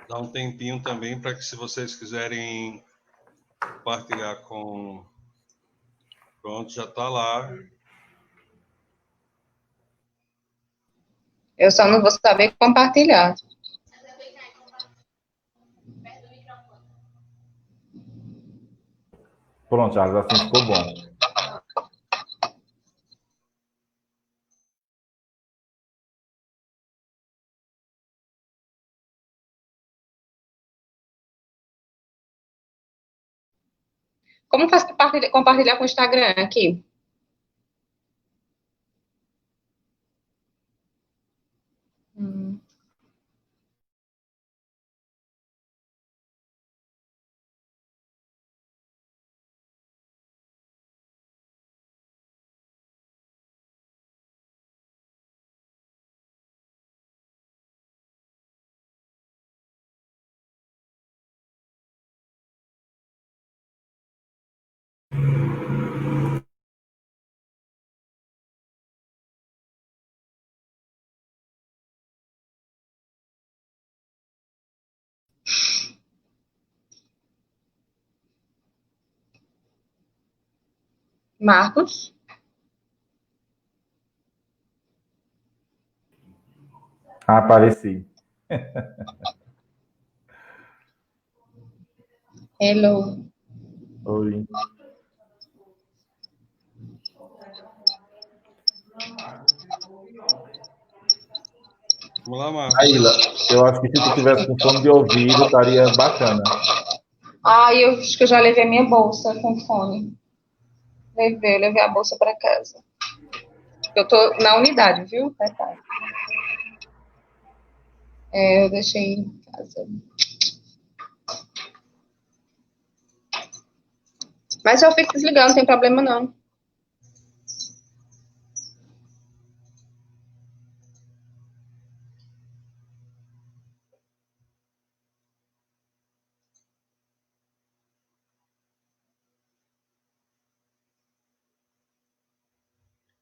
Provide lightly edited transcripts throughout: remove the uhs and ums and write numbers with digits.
Dá um tempinho também para que, se vocês quiserem compartilhar com... Pronto, já está lá. Eu só não vou saber compartilhar. Pronto, Charles, assim ficou bom. Como faz para compartilhar com o Instagram aqui? Marcos? Apareci. Hello. Oi. Vamos lá, Marcos. Aila, eu acho que se tu tivesse com fone de ouvido, estaria bacana. Eu acho que eu já levei minha bolsa com fone. Levei a bolsa para casa. Eu tô na unidade, viu? Eu deixei em casa. Mas eu fico desligando, não tem problema não.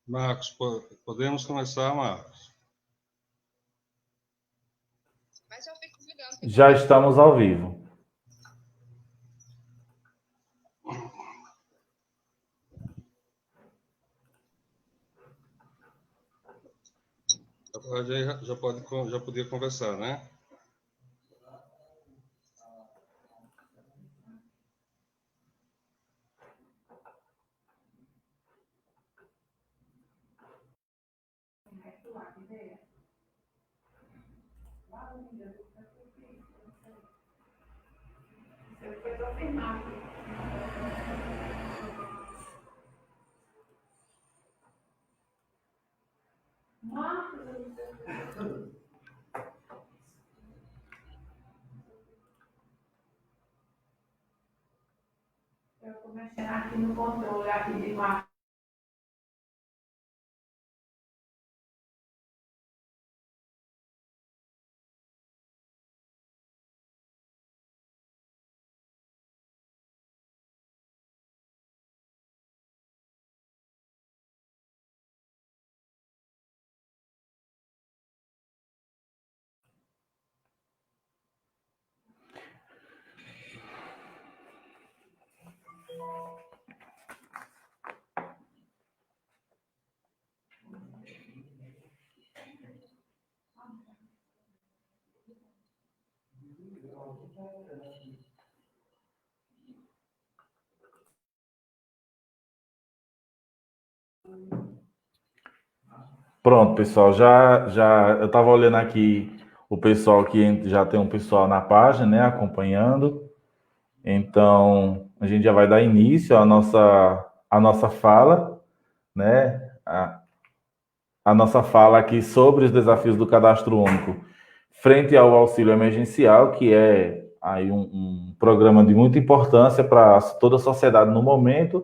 Marcos, podemos começar, Marcos? Mas eu fico desligando. Já estamos ao vivo. Já podia conversar, né? Eu estou mexendo aqui no controle aqui de Marcos. Pronto, pessoal, eu estava olhando aqui o pessoal que já tem um pessoal na página, né, acompanhando. Então, a gente já vai dar início à nossa fala, né, a nossa fala aqui sobre os desafios do cadastro único frente ao auxílio emergencial, que é aí um programa de muita importância para toda a sociedade no momento,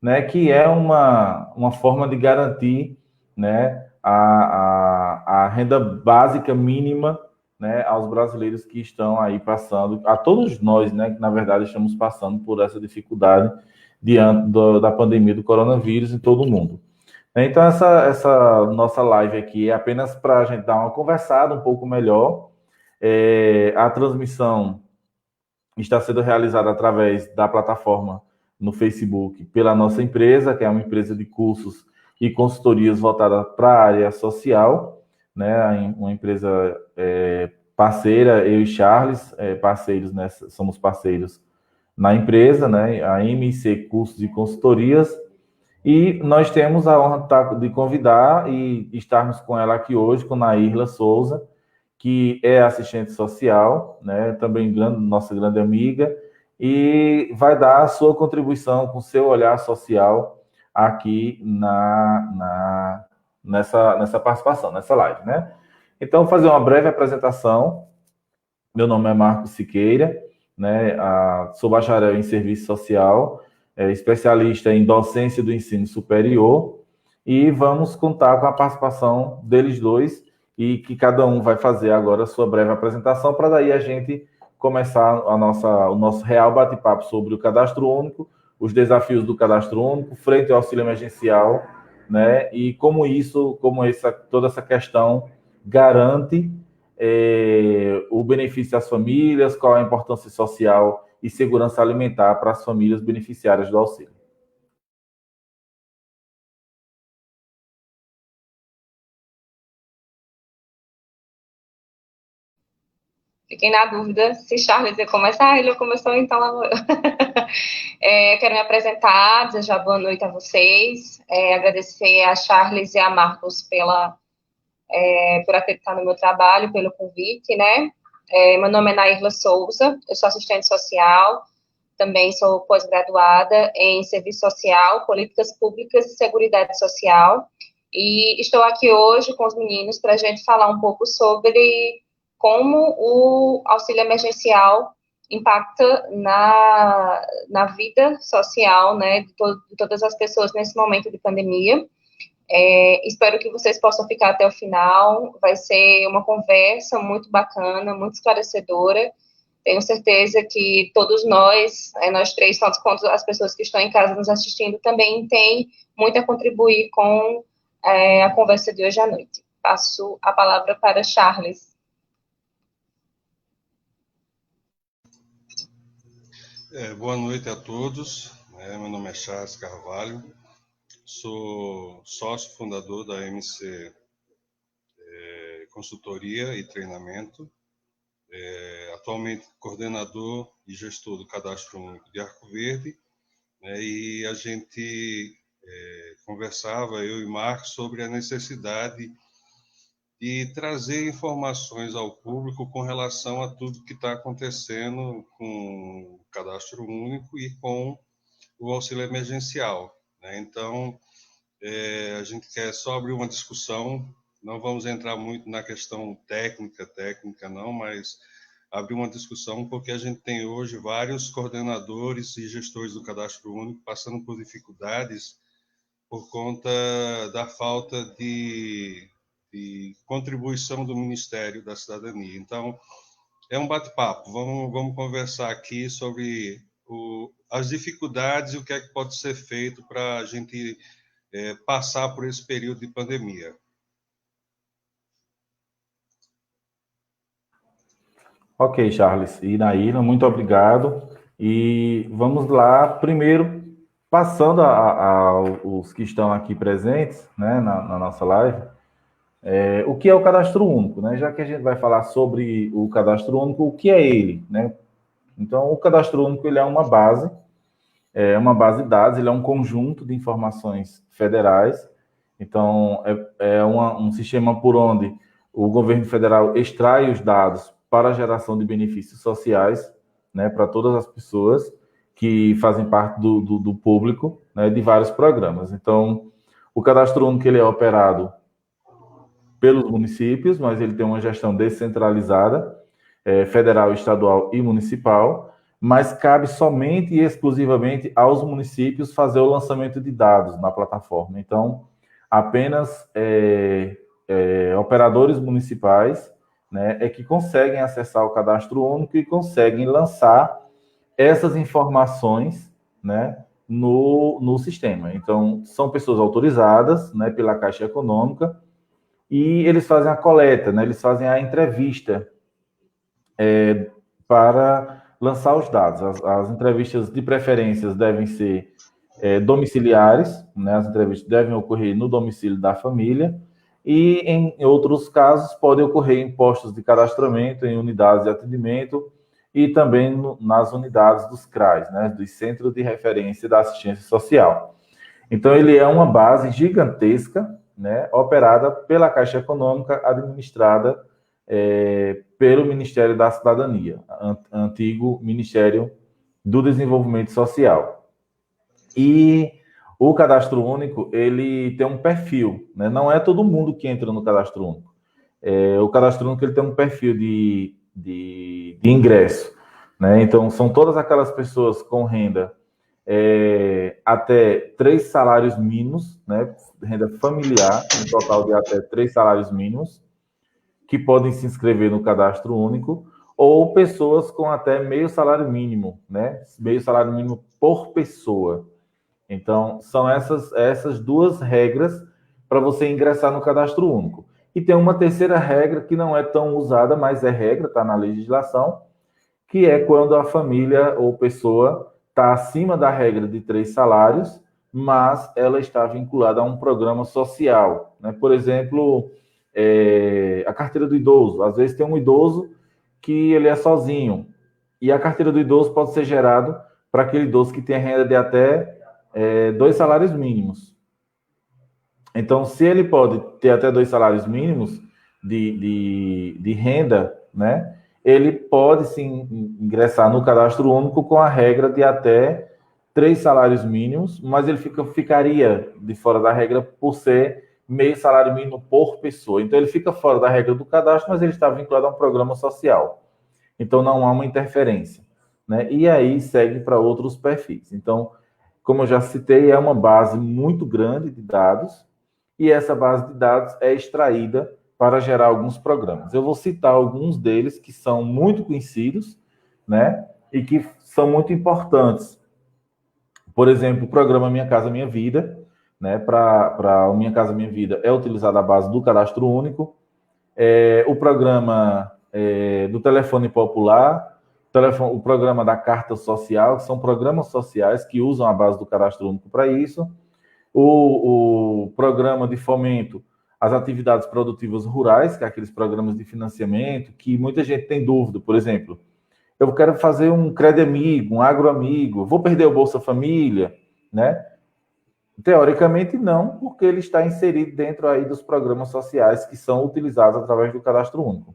né, que é uma forma de garantir, né, a renda básica mínima, né, aos brasileiros que estão aí passando, a todos nós, né, que na verdade estamos passando por essa dificuldade diante da pandemia do coronavírus em todo o mundo. Então, essa nossa live aqui é apenas para a gente dar uma conversada um pouco melhor. A transmissão está sendo realizada através da plataforma no Facebook pela nossa empresa, que é uma empresa de cursos e consultorias voltada para a área social, né? Uma empresa parceira, eu e Charles, parceiros, né? Somos parceiros na empresa, né? A MC Cursos e Consultorias, e nós temos a honra de convidar e estarmos com ela aqui hoje, com Nairla Souza, que é assistente social, né? Também nossa grande amiga, e vai dar a sua contribuição com seu olhar social aqui nessa participação, nessa live, né? Então, vou fazer uma breve apresentação. Meu nome é Marcos Siqueira, né? Sou bacharel em serviço social, especialista em docência do ensino superior, e vamos contar com a participação deles dois, e que cada um vai fazer agora a sua breve apresentação, para daí a gente começar o nosso real bate-papo sobre o cadastro único, os desafios do cadastro único, frente ao auxílio emergencial, né? E toda essa questão garante o benefício às famílias, qual é a importância social e segurança alimentar para as famílias beneficiárias do auxílio. Fiquei na dúvida se Charles ia começar, ele começou, então lá vou eu. Quero me apresentar, desejar boa noite a vocês, agradecer a Charles e a Marcos por acreditar no meu trabalho, pelo convite, né? Meu nome é Nairla Souza, eu sou assistente social, também sou pós-graduada em serviço social, políticas públicas e seguridade social, e estou aqui hoje com os meninos para a gente falar um pouco sobre como o auxílio emergencial impacta na vida social, né, de todas as pessoas nesse momento de pandemia. Espero que vocês possam ficar até o final. Vai ser uma conversa muito bacana, muito esclarecedora. Tenho certeza que todos nós três, tanto quanto as pessoas que estão em casa nos assistindo, também têm muito a contribuir com a conversa de hoje à noite. Passo a palavra para Charles. Boa noite a todos. Meu nome é Charles Carvalho, sou sócio fundador da MC Consultoria e Treinamento, atualmente coordenador e gestor do Cadastro Único de Arco Verde, e a gente conversava, eu e Marcos, sobre a necessidade de trazer informações ao público com relação a tudo que está acontecendo com o Cadastro Único e com o auxílio emergencial, né? Então, a gente quer só abrir uma discussão, não vamos entrar muito na questão técnica não, mas abrir uma discussão, porque a gente tem hoje vários coordenadores e gestores do Cadastro Único passando por dificuldades por conta da falta de contribuição do Ministério da Cidadania. Então, é um bate-papo, vamos conversar aqui sobre as dificuldades e o que é que pode ser feito para a gente passar por esse período de pandemia. Ok, Charles e Naíra, muito obrigado. E vamos lá, primeiro, passando aos que estão aqui presentes, né, na nossa live, o que é o Cadastro Único, né? Já que a gente vai falar sobre o Cadastro Único, o que é ele, né? Então, o Cadastro Único, ele é uma base de dados, ele é um conjunto de informações federais. Então, um sistema por onde o governo federal extrai os dados para a geração de benefícios sociais, né, para todas as pessoas que fazem parte do público, né, de vários programas. Então, o Cadastro Único, ele é operado pelos municípios, mas ele tem uma gestão descentralizada, federal, estadual e municipal, mas cabe somente e exclusivamente aos municípios fazer o lançamento de dados na plataforma. Então, apenas operadores municipais, né, que conseguem acessar o Cadastro Único e conseguem lançar essas informações, né, no sistema. Então, são pessoas autorizadas, né, pela Caixa Econômica, e eles fazem a coleta, né, eles fazem a entrevista para lançar os dados. As entrevistas de preferências devem ser domiciliares, né? As entrevistas devem ocorrer no domicílio da família, e em outros casos pode ocorrer em postos de cadastramento, em unidades de atendimento e também nas unidades dos CRAs, né? Dos Centros de Referência da Assistência Social. Então, ele é uma base gigantesca, né? Operada pela Caixa Econômica, administrada pelo Ministério da Cidadania, antigo Ministério do Desenvolvimento Social. E o Cadastro Único, ele tem um perfil, né? Não é todo mundo que entra no Cadastro Único. O Cadastro Único, ele tem um perfil de ingresso, né? Então, são todas aquelas pessoas com renda até 3 salários mínimos, né? Renda familiar, um total de até 3 salários mínimos, que podem se inscrever no Cadastro Único, ou pessoas com até meio salário mínimo, né? Meio salário mínimo por pessoa. Então, são essas duas regras para você ingressar no Cadastro Único. E tem uma terceira regra que não é tão usada, mas é regra, está na legislação, que é quando a família ou pessoa está acima da regra de 3 salários, mas ela está vinculada a um programa social, né? Por exemplo, a carteira do idoso. Às vezes tem um idoso que ele é sozinho, e a carteira do idoso pode ser gerada para aquele idoso que tem renda de até 2 salários mínimos. Então, se ele pode ter até 2 salários mínimos de renda, né, ele pode sim ingressar no Cadastro Único com a regra de até 3 salários mínimos, mas ele ficaria de fora da regra por ser meio salário mínimo por pessoa. Então, ele fica fora da regra do cadastro, mas ele está vinculado a um programa social. Então, não há uma interferência, né? E aí segue para outros perfis. Então, como eu já citei, é uma base muito grande de dados, e essa base de dados é extraída para gerar alguns programas. Eu vou citar alguns deles que são muito conhecidos, né? E que são muito importantes. Por exemplo, o programa Minha Casa Minha Vida, né? Para o Minha Casa Minha Vida é utilizada a base do Cadastro Único. O programa do Telefone Popular, o programa da Carta Social, que são programas sociais que usam a base do Cadastro Único para isso. O programa de fomento às atividades produtivas rurais, que é aqueles programas de financiamento, que muita gente tem dúvida. Por exemplo, eu quero fazer um Crédito Amigo, um Agroamigo, vou perder o Bolsa Família, né? Teoricamente não, porque ele está inserido dentro aí dos programas sociais que são utilizados através do Cadastro Único.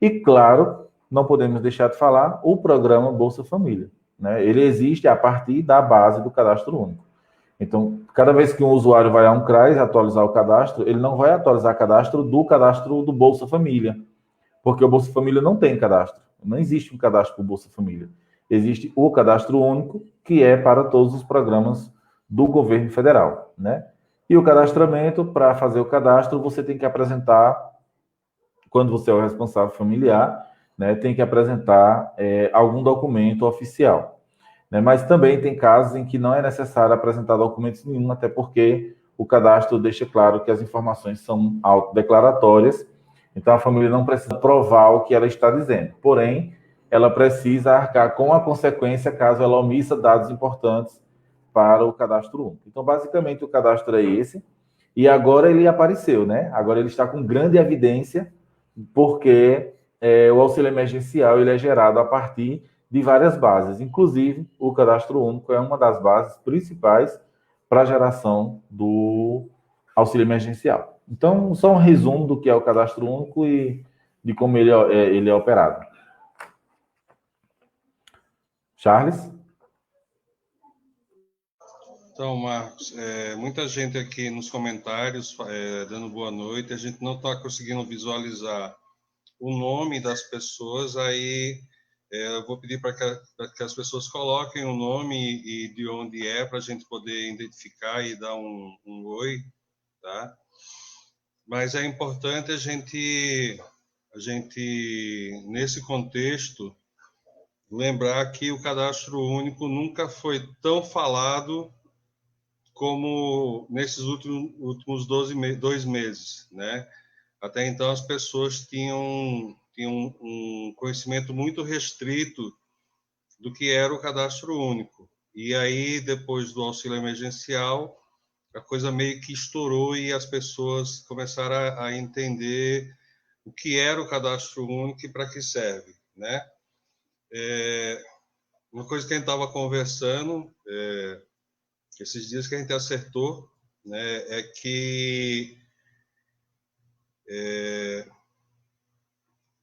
E, claro, não podemos deixar de falar o programa Bolsa Família, né? Ele existe a partir da base do Cadastro Único. Então, cada vez que um usuário vai a um CRAS atualizar o cadastro, ele não vai atualizar o cadastro do Bolsa Família, porque o Bolsa Família não tem cadastro. Não existe um cadastro para o Bolsa Família. Existe o Cadastro Único, que é para todos os programas do governo federal, né? E o cadastramento, para fazer o cadastro, você tem que apresentar, quando você é o responsável familiar, né, tem que apresentar algum documento oficial. Mas também tem casos em que não é necessário apresentar documentos nenhum, até porque o cadastro deixa claro que as informações são autodeclaratórias, então a família não precisa provar o que ela está dizendo. Porém, ela precisa arcar com a consequência caso ela omissa dados importantes para o Cadastro Único. Então, basicamente, o cadastro é esse, e agora ele apareceu, né? Agora ele está com grande evidência, porque o auxílio emergencial ele é gerado a partir de várias bases, inclusive o Cadastro Único é uma das bases principais para a geração do auxílio emergencial. Então, só um resumo do que é o Cadastro Único e de como ele é operado. Charles? Então, Marcos, muita gente aqui nos comentários dando boa noite, a gente não está conseguindo visualizar o nome das pessoas, aí eu vou pedir para que as pessoas coloquem o nome e de onde é, para a gente poder identificar e dar um oi, tá? Mas é importante a gente, nesse contexto, lembrar que o Cadastro Único nunca foi tão falado como nesses últimos 2 meses, né? Até então as pessoas tinham tinha um conhecimento muito restrito do que era o cadastro único. E aí, depois do auxílio emergencial, a coisa meio que estourou e as pessoas começaram a entender o que era o cadastro único e para que serve, né? Uma coisa que a gente estava conversando, esses dias que a gente acertou, né, é que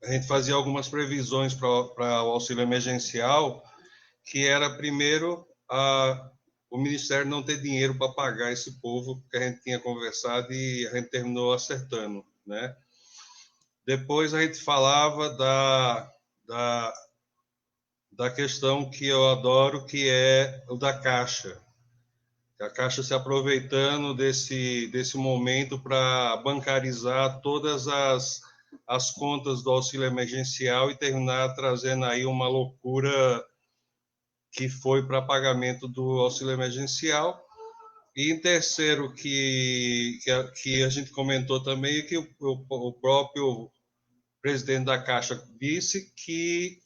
a gente fazia algumas previsões para o auxílio emergencial, que era, primeiro, o Ministério não ter dinheiro para pagar esse povo que a gente tinha conversado e a gente terminou acertando, né? Depois a gente falava da questão que eu adoro, que é o da Caixa. A Caixa se aproveitando desse momento para bancarizar todas as contas do auxílio emergencial e terminar trazendo aí uma loucura que foi para pagamento do auxílio emergencial. E em terceiro, que a gente comentou também, que o próprio presidente da Caixa disse que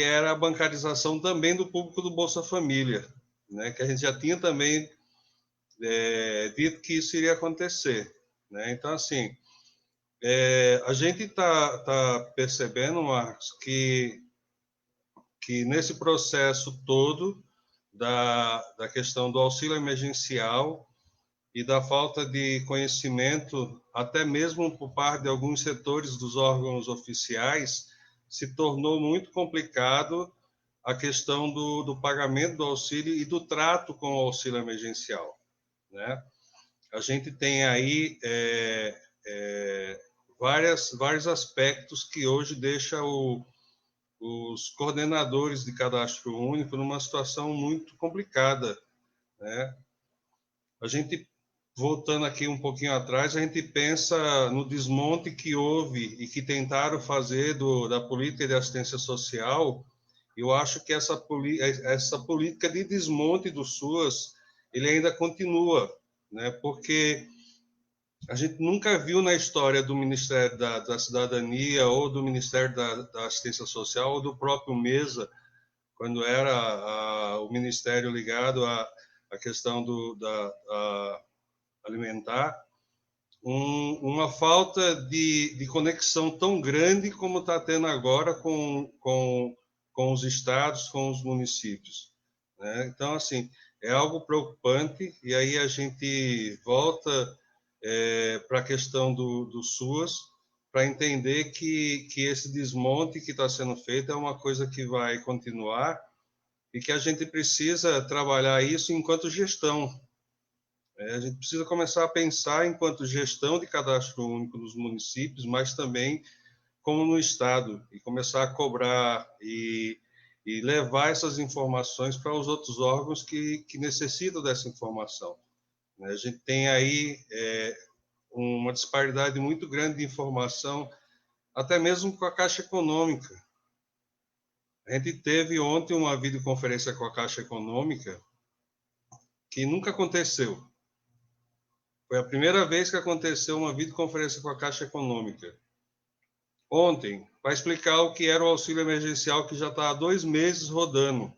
era a bancarização também do público do Bolsa Família, né? Que a gente já tinha também dito que isso iria acontecer, né? Então, assim, a gente está percebendo, Marcos, que nesse processo todo da questão do auxílio emergencial e da falta de conhecimento, até mesmo por parte de alguns setores dos órgãos oficiais, se tornou muito complicado a questão do pagamento do auxílio e do trato com o auxílio emergencial, né? A gente tem aí vários aspectos que hoje deixam os coordenadores de cadastro único numa situação muito complicada, né? A gente, voltando aqui um pouquinho atrás, a gente pensa no desmonte que houve e que tentaram fazer da política de assistência social. Eu acho que essa política de desmonte do SUAS, ele ainda continua, né? Porque a gente nunca viu na história do Ministério da Cidadania ou do Ministério da Assistência Social ou do próprio MESA, quando era o ministério ligado à questão da alimentar, uma falta de conexão tão grande como está tendo agora com os estados, com os municípios, né? Então, assim, é algo preocupante, e aí a gente volta para a questão do SUAS, para entender que esse desmonte que está sendo feito é uma coisa que vai continuar e que a gente precisa trabalhar isso enquanto gestão. A gente precisa começar a pensar enquanto gestão de cadastro único nos municípios, mas também como no Estado, e começar a cobrar e levar essas informações para os outros órgãos que necessitam dessa informação. A gente tem aí uma disparidade muito grande de informação, até mesmo com a Caixa Econômica. A gente teve ontem uma videoconferência com a Caixa Econômica que nunca aconteceu. Foi a primeira vez que aconteceu uma videoconferência com a Caixa Econômica. Ontem, para explicar o que era o auxílio emergencial que já está há 2 meses rodando.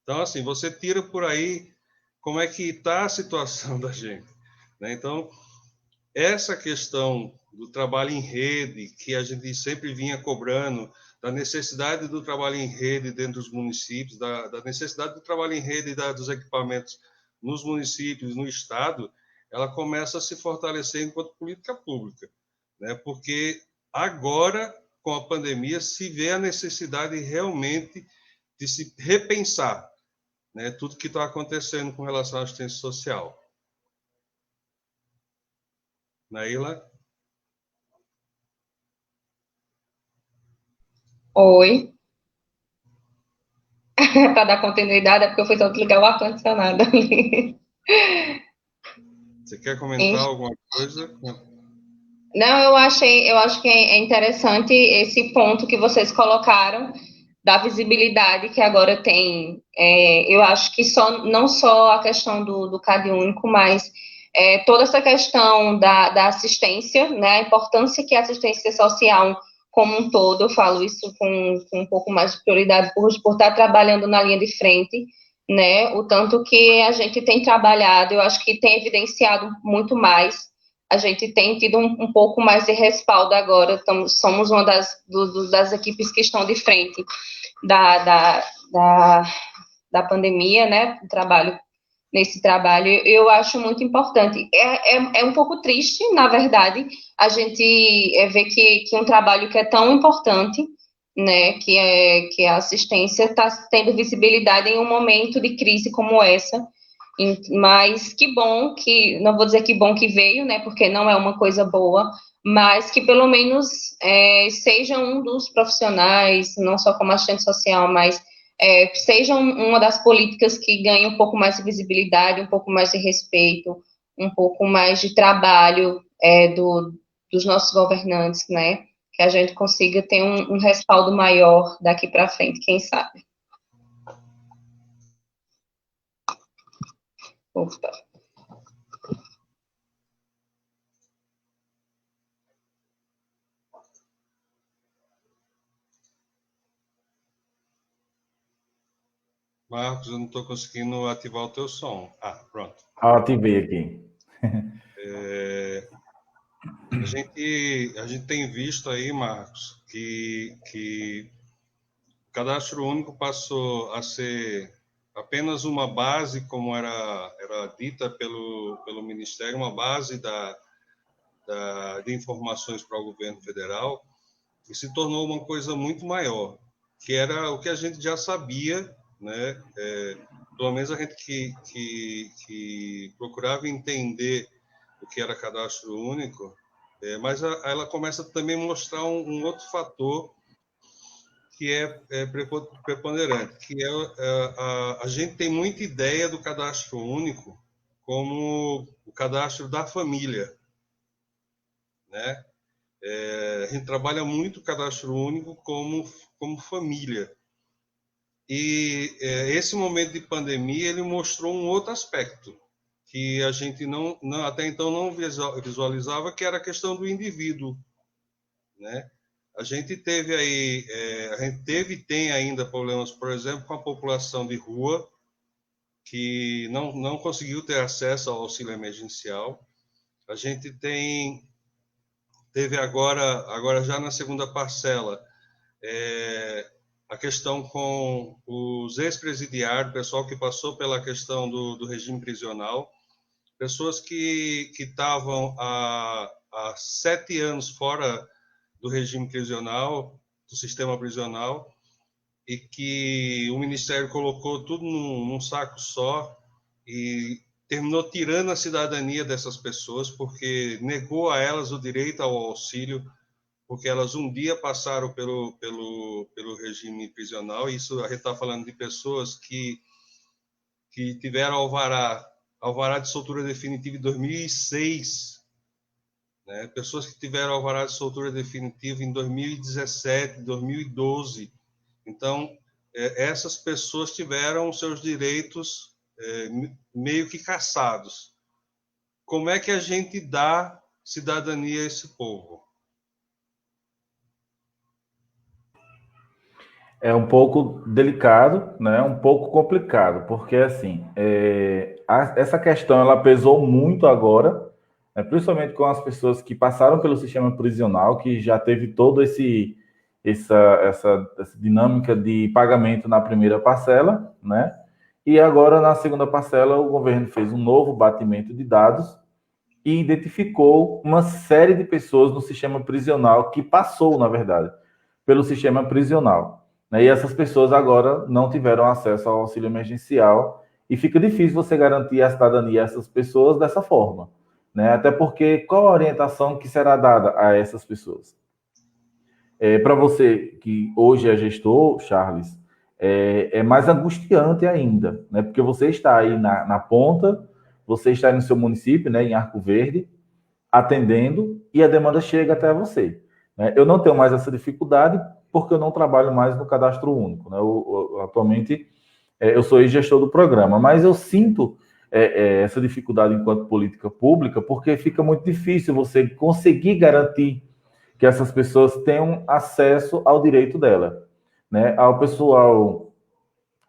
Então, assim, você tira por aí como é que está a situação da gente, né? Então, essa questão do trabalho em rede, que a gente sempre vinha cobrando, da necessidade do trabalho em rede dentro dos municípios, da necessidade do trabalho em rede dos equipamentos nos municípios, no Estado, ela começa a se fortalecer enquanto política pública, né? Porque agora, com a pandemia, se vê a necessidade realmente de se repensar, né, tudo que está acontecendo com relação à assistência social. Naila? Oi. Para dar continuidade, é porque eu fui só desligar o ar-condicionado ali. Você quer comentar alguma coisa? Não, eu acho que é interessante esse ponto que vocês colocaram da visibilidade que agora tem. Eu acho que não só a questão do CadÚnico, mas toda essa questão da assistência, né, a importância que a assistência social como um todo, eu falo isso com um pouco mais de prioridade por estar trabalhando na linha de frente, né, o tanto que a gente tem trabalhado, eu acho que tem evidenciado muito mais, a gente tem tido um pouco mais de respaldo agora, somos uma das equipes que estão de frente da pandemia, né, nesse trabalho, eu acho muito importante. É um pouco triste, na verdade, a gente ver que um trabalho que é tão importante, né, que a assistência está tendo visibilidade em um momento de crise como essa, mas que bom que, não vou dizer que bom que veio, né, porque não é uma coisa boa, mas que pelo menos seja um dos profissionais, não só como assistente social, mas seja uma das políticas que ganhe um pouco mais de visibilidade, um pouco mais de respeito, um pouco mais de trabalho dos nossos governantes, né? Que a gente consiga ter um respaldo maior daqui para frente, quem sabe. Opa. Marcos, eu não estou conseguindo ativar o teu som. Ah, pronto. Ativei aqui. A gente tem visto aí, Marcos, que o cadastro único passou a ser apenas uma base, como era dita pelo Ministério, uma base de informações para o governo federal, e se tornou uma coisa muito maior, que era o que a gente já sabia, né? Pelo menos a gente que procurava entender o que era cadastro único, mas ela começa também a mostrar um outro fator que é preponderante, que a gente tem muita ideia do cadastro único como o cadastro da família, né? A gente trabalha muito o cadastro único como família. E esse momento de pandemia ele mostrou um outro aspecto que a gente até então não visualizava, que era a questão do indivíduo, né? A gente teve aí, tem ainda problemas, por exemplo, com a população de rua, que não conseguiu ter acesso ao auxílio emergencial. A gente teve agora já na segunda parcela, a questão com os ex-presidiários, pessoal que passou pela questão do regime prisional, pessoas que estavam há 7 anos fora do regime prisional, do sistema prisional, e que o Ministério colocou tudo num saco só e terminou tirando a cidadania dessas pessoas, porque negou a elas o direito ao auxílio, porque elas um dia passaram pelo regime prisional. Isso a gente está falando de pessoas que tiveram alvará de soltura definitiva em 2006, né? Pessoas que tiveram alvará de soltura definitiva em 2017, 2012. Então, essas pessoas tiveram seus direitos meio que cassados. Como é que a gente dá cidadania a esse povo? É um pouco delicado, né? Um pouco complicado, porque assim, essa questão ela pesou muito agora, né? Principalmente com as pessoas que passaram pelo sistema prisional, que já teve todo essa dinâmica de pagamento na primeira parcela, né? E agora na segunda parcela o governo fez um novo batimento de dados e identificou uma série de pessoas no sistema prisional que passou, na verdade, pelo sistema prisional. E essas pessoas agora não tiveram acesso ao auxílio emergencial e fica difícil você garantir a cidadania a essas pessoas dessa forma, né? Até porque qual a orientação que será dada a essas pessoas? Para você que hoje é gestor, Charles, é mais angustiante ainda, né? Porque você está aí na ponta, você está aí no seu município, né, em Arco Verde, atendendo e a demanda chega até você, né? Eu não tenho mais essa dificuldade porque eu não trabalho mais no cadastro único, né? Atualmente eu sou gestor do programa, mas eu sinto essa dificuldade enquanto política pública, porque fica muito difícil você conseguir garantir que essas pessoas tenham acesso ao direito dela, né? Ao pessoal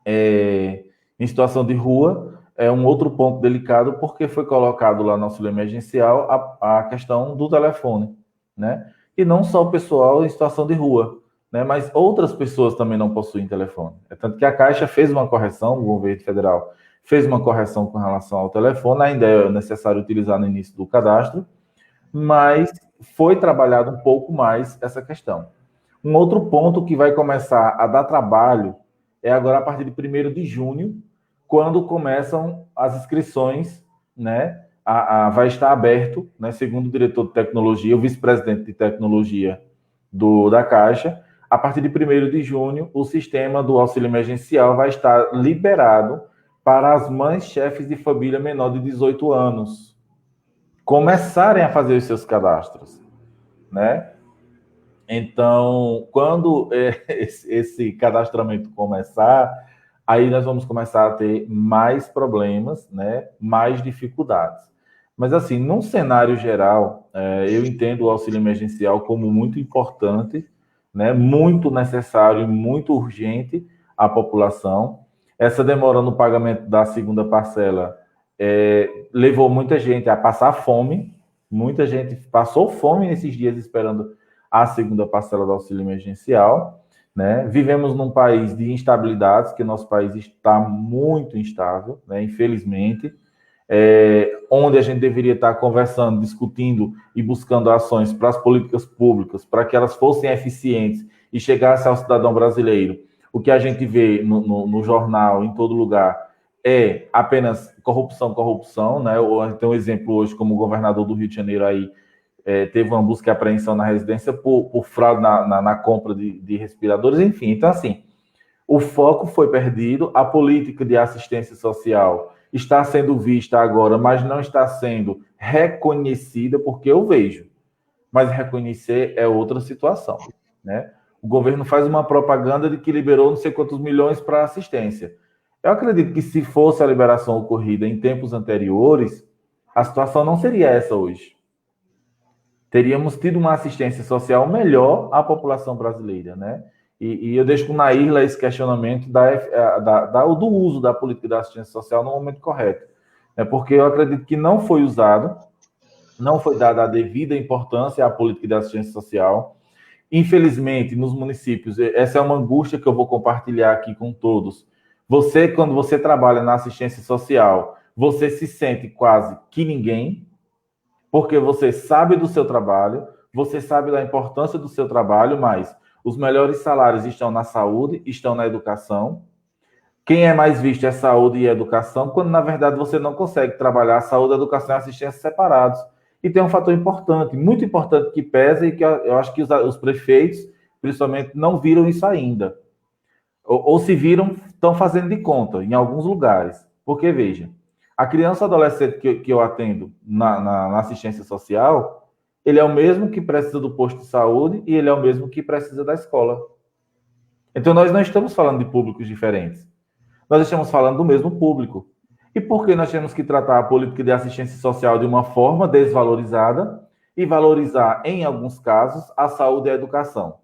em situação de rua, é um outro ponto delicado, porque foi colocado lá no auxílio emergencial a questão do telefone, né? E não só o pessoal em situação de rua, né? Mas outras pessoas também não possuem telefone. É tanto que a Caixa fez uma correção, o governo federal fez uma correção com relação ao telefone, ainda é necessário utilizar no início do cadastro, mas foi trabalhado um pouco mais essa questão. Um outro ponto que vai começar a dar trabalho é agora a partir de 1º de junho, quando começam as inscrições, né? Vai estar aberto, né? Segundo o diretor de tecnologia, o vice-presidente de tecnologia da Caixa, a partir de 1º de junho, o sistema do auxílio emergencial vai estar liberado para as mães chefes de família menor de 18 anos começarem a fazer os seus cadastros, né? Então, quando esse cadastramento começar, aí nós vamos começar a ter mais problemas, né? Mais dificuldades. Mas, assim, num cenário geral, eu entendo o auxílio emergencial como muito importante, né? Muito necessário e muito urgente à população. Essa demora no pagamento da segunda parcela levou muita gente a passar fome. Muita gente passou fome nesses dias esperando a segunda parcela do auxílio emergencial, né? Vivemos num país de instabilidades, que nosso país está muito instável, né? Infelizmente, onde a gente deveria estar conversando, discutindo e buscando ações para as políticas públicas, para que elas fossem eficientes e chegassem ao cidadão brasileiro. O que a gente vê no jornal, em todo lugar, é apenas corrupção, corrupção, né? Tem um exemplo hoje, como o governador do Rio de Janeiro aí, teve uma busca e apreensão na residência por fraude na compra de respiradores, enfim. Então, assim, o foco foi perdido, a política de assistência social está sendo vista agora, mas não está sendo reconhecida, porque eu vejo. Mas reconhecer é outra situação, né? O governo faz uma propaganda de que liberou não sei quantos milhões para assistência. Eu acredito que se fosse a liberação ocorrida em tempos anteriores, a situação não seria essa hoje. Teríamos tido uma assistência social melhor à população brasileira, né? E eu deixo com Naírla esse questionamento do uso da política da assistência social no momento correto. Porque eu acredito que não foi usado, não foi dada a devida importância à política de assistência social. Infelizmente, nos municípios, essa é uma angústia que eu vou compartilhar aqui com todos. Quando você trabalha na assistência social, você se sente quase que ninguém, porque você sabe do seu trabalho, você sabe da importância do seu trabalho, mas os melhores salários estão na saúde, estão na educação. Quem é mais visto é saúde e educação, quando na verdade você não consegue trabalhar saúde, educação e assistência separados. E tem um fator importante, muito importante, que pesa e que eu acho que os prefeitos, principalmente, não viram isso ainda. Ou se viram, estão fazendo de conta em alguns lugares. Porque, veja, a criança ou adolescente que eu atendo na assistência social, ele é o mesmo que precisa do posto de saúde e ele é o mesmo que precisa da escola. Então, nós não estamos falando de públicos diferentes. Nós estamos falando do mesmo público. E por que nós temos que tratar a política de assistência social de uma forma desvalorizada e valorizar, em alguns casos, a saúde e a educação?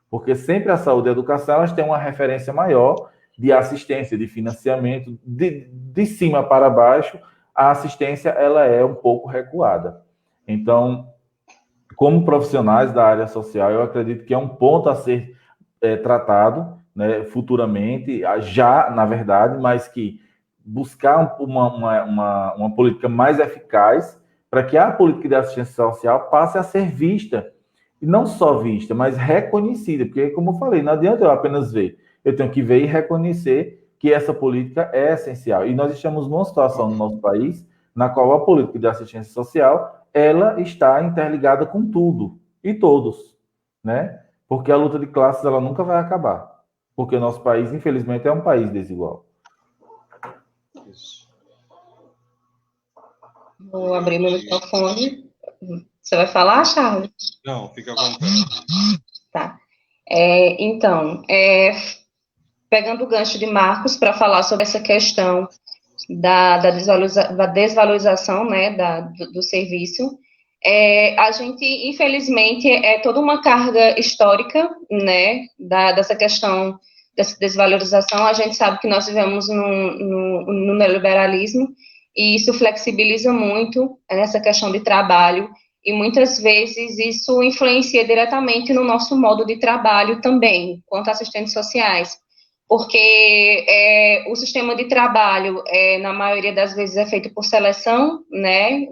Porque sempre a saúde e a educação elas têm uma referência maior de assistência, de financiamento, de cima para baixo, a assistência ela é um pouco recuada. Então, como profissionais da área social, eu acredito que é um ponto a ser tratado, né, futuramente, já, na verdade, mas que buscar uma política mais eficaz para que a política de assistência social passe a ser vista, e não só vista, mas reconhecida, porque, como eu falei, não adianta eu apenas ver, eu tenho que ver e reconhecer que essa política é essencial. E nós estamos numa situação no nosso país na qual a política de assistência social ela está interligada com tudo e todos, né? Porque a luta de classes ela nunca vai acabar, porque o nosso país, infelizmente, é um país desigual. Isso. Vou abrir meu microfone. Você vai falar, Charles? Não, fica à vontade. Tá. Então, pegando o gancho de Marcos para falar sobre essa questão da desvalorização, né, do serviço. A gente, infelizmente, é toda uma carga histórica, né, dessa questão, dessa desvalorização. A gente sabe que nós vivemos no neoliberalismo, e isso flexibiliza muito essa questão de trabalho, e muitas vezes isso influencia diretamente no nosso modo de trabalho também, quanto assistentes sociais, porque o sistema de trabalho, na maioria das vezes, é feito por seleção, né?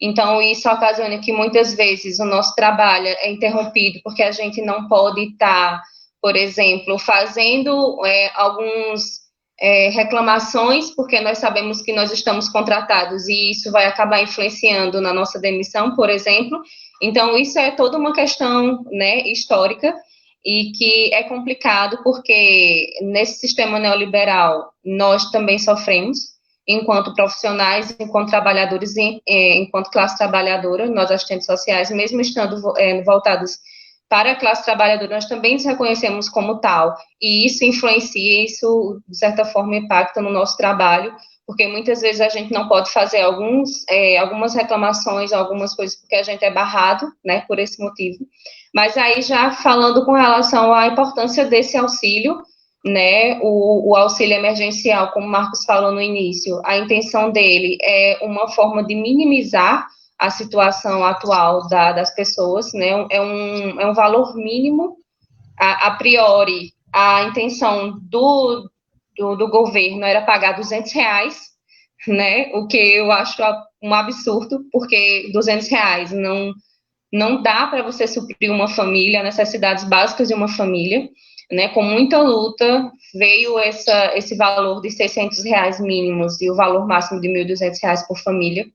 Então, isso ocasiona que muitas vezes o nosso trabalho é interrompido, porque a gente não pode estar, por exemplo, fazendo alguns reclamações, porque nós sabemos que nós estamos contratados e isso vai acabar influenciando na nossa demissão, por exemplo. Então, isso é toda uma questão, né, histórica, e que é complicado porque nesse sistema neoliberal nós também sofremos, enquanto profissionais, enquanto trabalhadores, enquanto classe trabalhadora, nós assistentes sociais, mesmo estando voltados para a classe trabalhadora, nós também nos reconhecemos como tal, e isso influencia, isso, de certa forma, impacta no nosso trabalho, porque muitas vezes a gente não pode fazer algumas reclamações, algumas coisas, porque a gente é barrado, né, por esse motivo. Mas aí, já falando com relação à importância desse auxílio, né, o auxílio emergencial, como o Marcos falou no início, a intenção dele é uma forma de minimizar a situação atual das pessoas, né, é um valor mínimo, a priori, a intenção do governo era pagar R$200, né, o que eu acho um absurdo, porque R$200 não dá para você suprir uma família, necessidades básicas de uma família, né, com muita luta, veio esse valor de R$600 mínimos e o valor máximo de R$1.200 por família.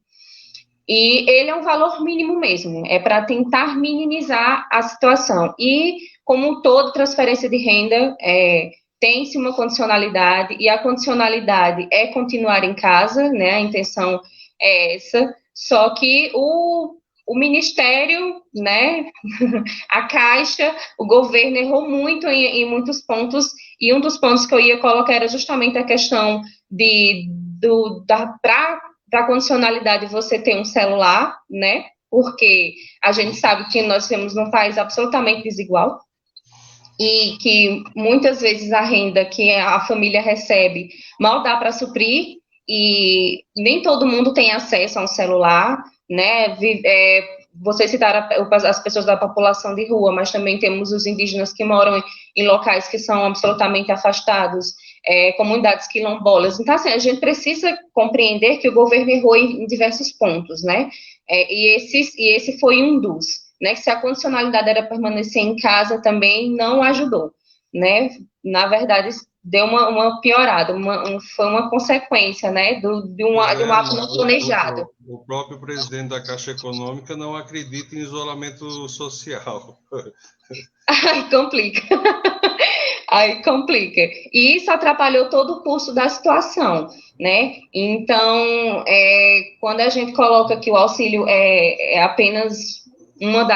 E ele é um valor mínimo mesmo, é para tentar minimizar a situação. E, como toda transferência de renda, tem-se uma condicionalidade, e a condicionalidade é continuar em casa, né, a intenção é essa, só que o Ministério, né, a Caixa, o governo errou muito em muitos pontos, e um dos pontos que eu ia colocar era justamente a questão para a condicionalidade você ter um celular, né, porque a gente sabe que nós vivemos num país absolutamente desigual, e que muitas vezes a renda que a família recebe mal dá para suprir, e nem todo mundo tem acesso a um celular, né, vocês citaram as pessoas da população de rua, mas também temos os indígenas que moram em locais que são absolutamente afastados, comunidades quilombolas. Então, assim, a gente precisa compreender que o governo errou em diversos pontos, né? E esse foi um dos, né? Que se a condicionalidade era permanecer em casa também não ajudou, né? Na verdade, deu uma piorada, foi uma consequência, né? De um ato não planejado. O próprio presidente da Caixa Econômica não acredita em isolamento social. Aí complica. Aí complica. E isso atrapalhou todo o curso da situação, né? Então, quando a gente coloca que o auxílio é apenas uma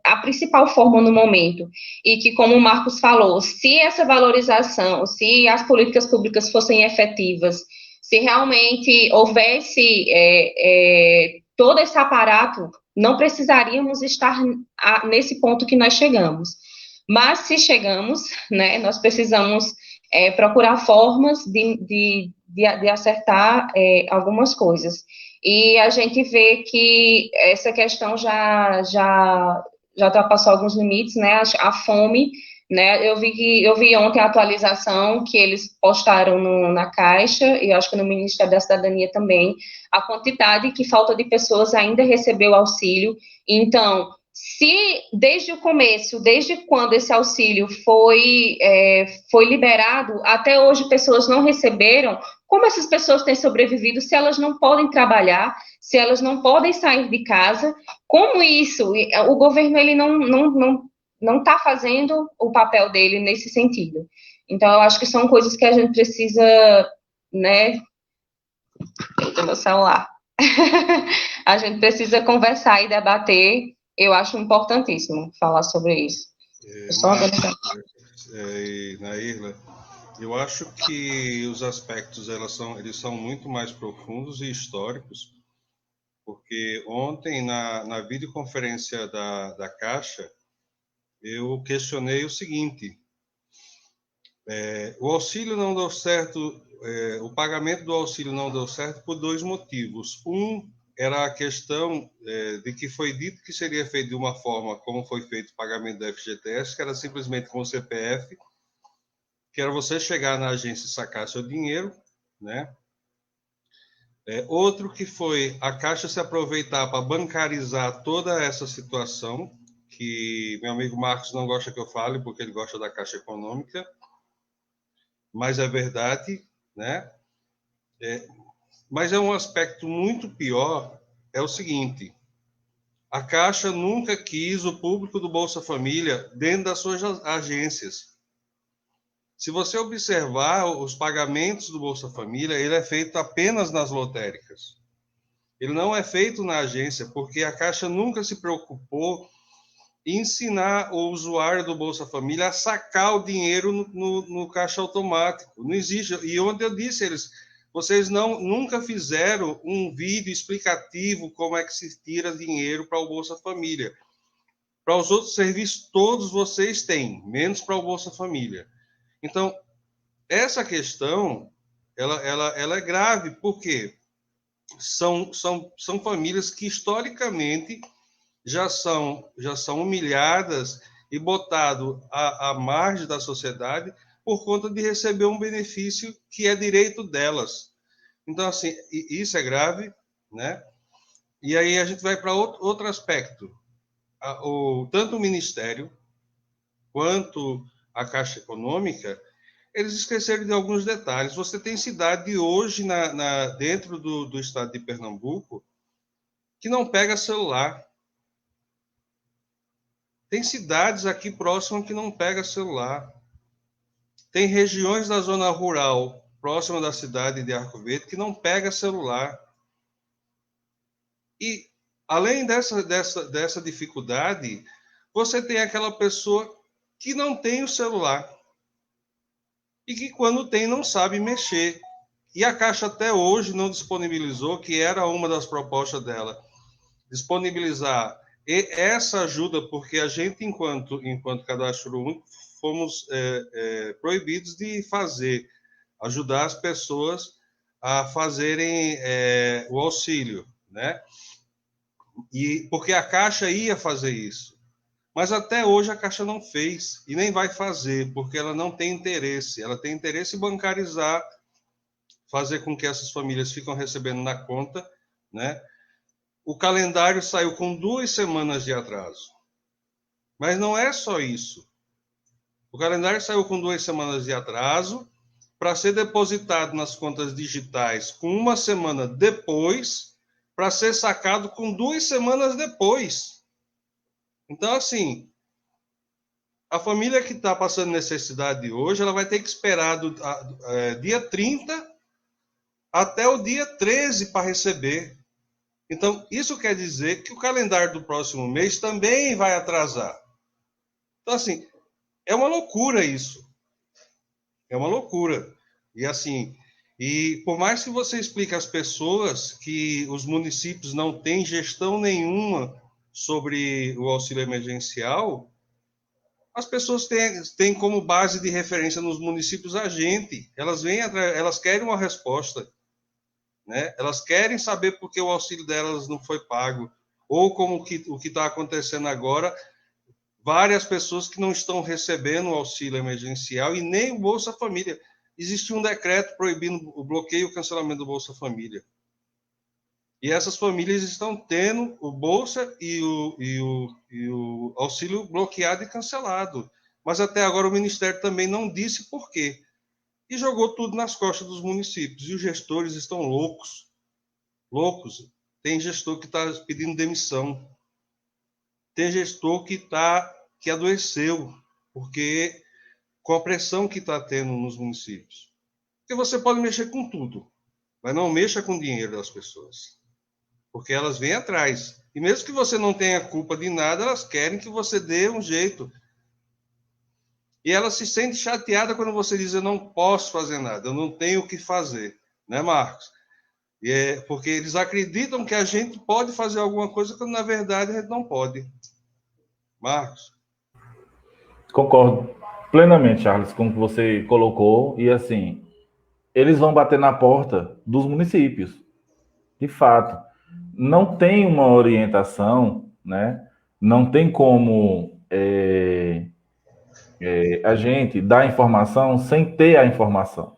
a principal forma no momento, e que, como o Marcos falou, se essa valorização, se as políticas públicas fossem efetivas, se realmente houvesse todo esse aparato, não precisaríamos estar nesse ponto que nós chegamos. Mas, se chegamos, né, nós precisamos procurar formas de acertar algumas coisas. E a gente vê que essa questão já ultrapassou alguns limites, né, a fome, né, eu vi ontem a atualização que eles postaram na Caixa, e eu acho que no Ministério da Cidadania também, a quantidade que falta de pessoas ainda recebeu auxílio. Então, se desde o começo, desde quando esse auxílio foi liberado, até hoje pessoas não receberam, como essas pessoas têm sobrevivido se elas não podem trabalhar, se elas não podem sair de casa? Como isso? O governo ele não está fazendo o papel dele nesse sentido. Então, eu acho que são coisas que a gente precisa, né? Eita, meu celular. A gente precisa conversar e debater. Eu acho importantíssimo falar sobre isso. Nairla, Eu acho que os aspectos eles são muito mais profundos e históricos, porque ontem, na videoconferência da Caixa, eu questionei o seguinte: o auxílio não deu certo, o pagamento do auxílio não deu certo por dois motivos. Um era a questão de que foi dito que seria feito de uma forma como foi feito o pagamento do FGTS, que era simplesmente com o CPF, que era você chegar na agência e sacar seu dinheiro, né? Outro que foi a Caixa se aproveitar para bancarizar toda essa situação, que meu amigo Marcos não gosta que eu fale, porque ele gosta da Caixa Econômica, mas é verdade, né? Mas é um aspecto muito pior, é o seguinte: a Caixa nunca quis o público do Bolsa Família dentro das suas agências. Se você observar os pagamentos do Bolsa Família, ele é feito apenas nas lotéricas. Ele não é feito na agência, porque a Caixa nunca se preocupou em ensinar o usuário do Bolsa Família a sacar o dinheiro no caixa automático. Não existe. E onde eu disse eles, vocês nunca fizeram um vídeo explicativo como é que se tira dinheiro para o Bolsa Família. Para os outros serviços, todos vocês têm, menos para o Bolsa Família. Então, essa questão, ela é grave, porque são famílias que, historicamente, já são humilhadas e botadas à margem da sociedade por conta de receber um benefício que é direito delas. Então, assim, isso é grave, né? E aí a gente vai para outro aspecto. Tanto o Ministério quanto a Caixa Econômica, eles esqueceram de alguns detalhes. Você tem cidade hoje dentro do estado de Pernambuco que não pega celular. Tem cidades aqui próximas que não pega celular. Tem regiões da zona rural, próxima da cidade de Arco Verde, que não pega celular. E, além dessa dificuldade, você tem aquela pessoa que não tem o celular e que, quando tem, não sabe mexer. E a Caixa até hoje não disponibilizou, que era uma das propostas dela, disponibilizar essa ajuda, porque a gente, enquanto cadastro único, fomos proibidos de ajudar as pessoas a fazerem o auxílio, né? E porque a Caixa ia fazer isso. Mas até hoje a Caixa não fez e nem vai fazer, porque ela não tem interesse. Ela tem interesse em bancarizar, fazer com que essas famílias fiquem recebendo na conta, né? O calendário saiu com 2 semanas de atraso. Mas não é só isso. O calendário saiu com 2 semanas de atraso para ser depositado nas contas digitais com 1 semana depois, para ser sacado com 2 semanas depois. Então, assim, a família que está passando necessidade hoje, ela vai ter que esperar dia 30 até o dia 13 para receber. Então, isso quer dizer que o calendário do próximo mês também vai atrasar. Então, assim, é uma loucura isso. É uma loucura. E, assim, por mais que você explique às pessoas que os municípios não têm gestão nenhuma sobre o auxílio emergencial, as pessoas têm como base de referência nos municípios a gente. Elas querem uma resposta. Né? Elas querem saber por que o auxílio delas não foi pago, ou como o que está acontecendo agora, várias pessoas que não estão recebendo o auxílio emergencial e nem o Bolsa Família. Existe um decreto proibindo o bloqueio e o cancelamento do Bolsa Família. E essas famílias estão tendo o Bolsa e o auxílio bloqueado e cancelado. Mas até agora o Ministério também não disse por quê. E jogou tudo nas costas dos municípios. E os gestores estão loucos. Loucos. Tem gestor que está pedindo demissão. Tem gestor que adoeceu, porque com a pressão que está tendo nos municípios. Porque você pode mexer com tudo, mas não mexa com o dinheiro das pessoas. Porque elas vêm atrás. E mesmo que você não tenha culpa de nada, elas querem que você dê um jeito. E ela se sente chateada quando você diz: eu não posso fazer nada, eu não tenho o que fazer, né, Marcos? E é porque eles acreditam que a gente pode fazer alguma coisa quando na verdade a gente não pode. Marcos? Concordo plenamente, Charles, com o que você colocou. E assim, eles vão bater na porta dos municípios. De fato, não tem uma orientação, né? Não tem como a gente dar informação sem ter a informação,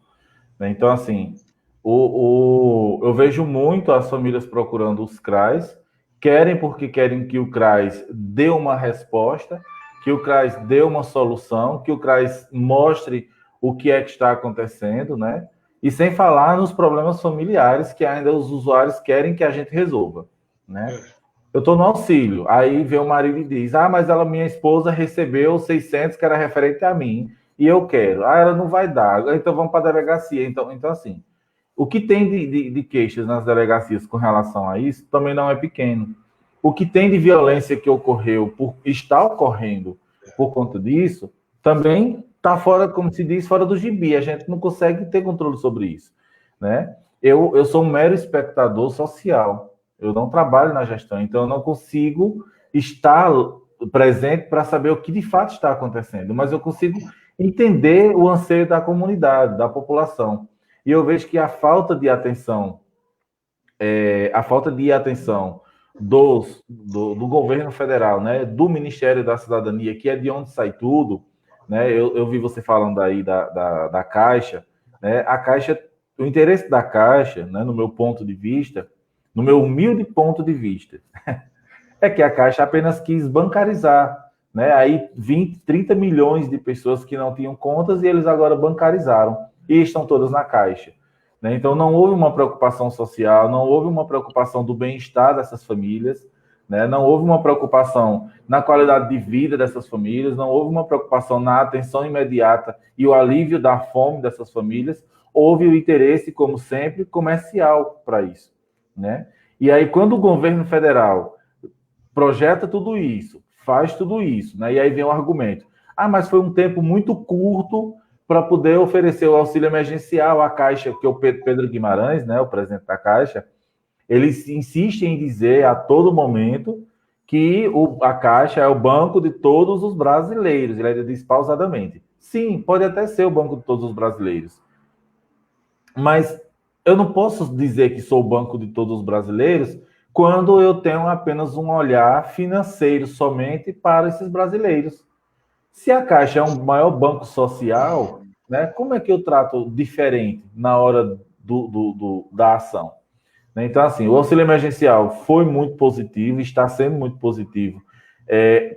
né? Então, assim, eu vejo muito as famílias procurando os CRAs, querem porque querem que o CRAs dê uma resposta, que o CRAs dê uma solução, que o CRAs mostre o que é que está acontecendo, né? E sem falar nos problemas familiares que ainda os usuários querem que a gente resolva, né? Eu estou no auxílio, aí vem o marido e diz: ah, mas minha esposa recebeu 600 que era referente a mim, e eu quero. Ah, ela não vai dar, então vamos para a delegacia. Então assim, o que tem de queixas nas delegacias com relação a isso também não é pequeno. O que tem de violência que está ocorrendo por conta disso, também está fora, como se diz, fora do gibi. A gente não consegue ter controle sobre isso, né? Eu sou um mero espectador social. Eu não trabalho na gestão, então eu não consigo estar presente para saber o que de fato está acontecendo, mas eu consigo entender o anseio da comunidade, da população. E eu vejo que a falta de atenção do governo federal, né, do Ministério da Cidadania, que é de onde sai tudo, né? Eu vi você falando aí da Caixa, né? A Caixa, o interesse da Caixa, né, no meu ponto de vista, no meu humilde ponto de vista, é que a Caixa apenas quis bancarizar, né? Aí 20, 30 milhões de pessoas que não tinham contas e eles agora bancarizaram e estão todas na Caixa, né? Então não houve uma preocupação social, não houve uma preocupação do bem-estar dessas famílias, né? Não houve uma preocupação na qualidade de vida dessas famílias, não houve uma preocupação na atenção imediata e o alívio da fome dessas famílias. Houve o interesse, como sempre, comercial para isso, né? E aí, quando o governo federal projeta tudo isso, faz tudo isso, né? E aí vem o argumento: ah, mas foi um tempo muito curto para poder oferecer o auxílio emergencial à Caixa, que o Pedro Guimarães, né, o presidente da Caixa, ele insiste em dizer a todo momento que a Caixa é o banco de todos os brasileiros. Ele ainda diz pausadamente: sim, pode até ser o banco de todos os brasileiros, mas eu não posso dizer que sou o banco de todos os brasileiros quando eu tenho apenas um olhar financeiro somente para esses brasileiros. Se a Caixa é um maior banco social, né, como é que eu trato diferente na hora da ação? Então, assim, o auxílio emergencial foi muito positivo, está sendo muito positivo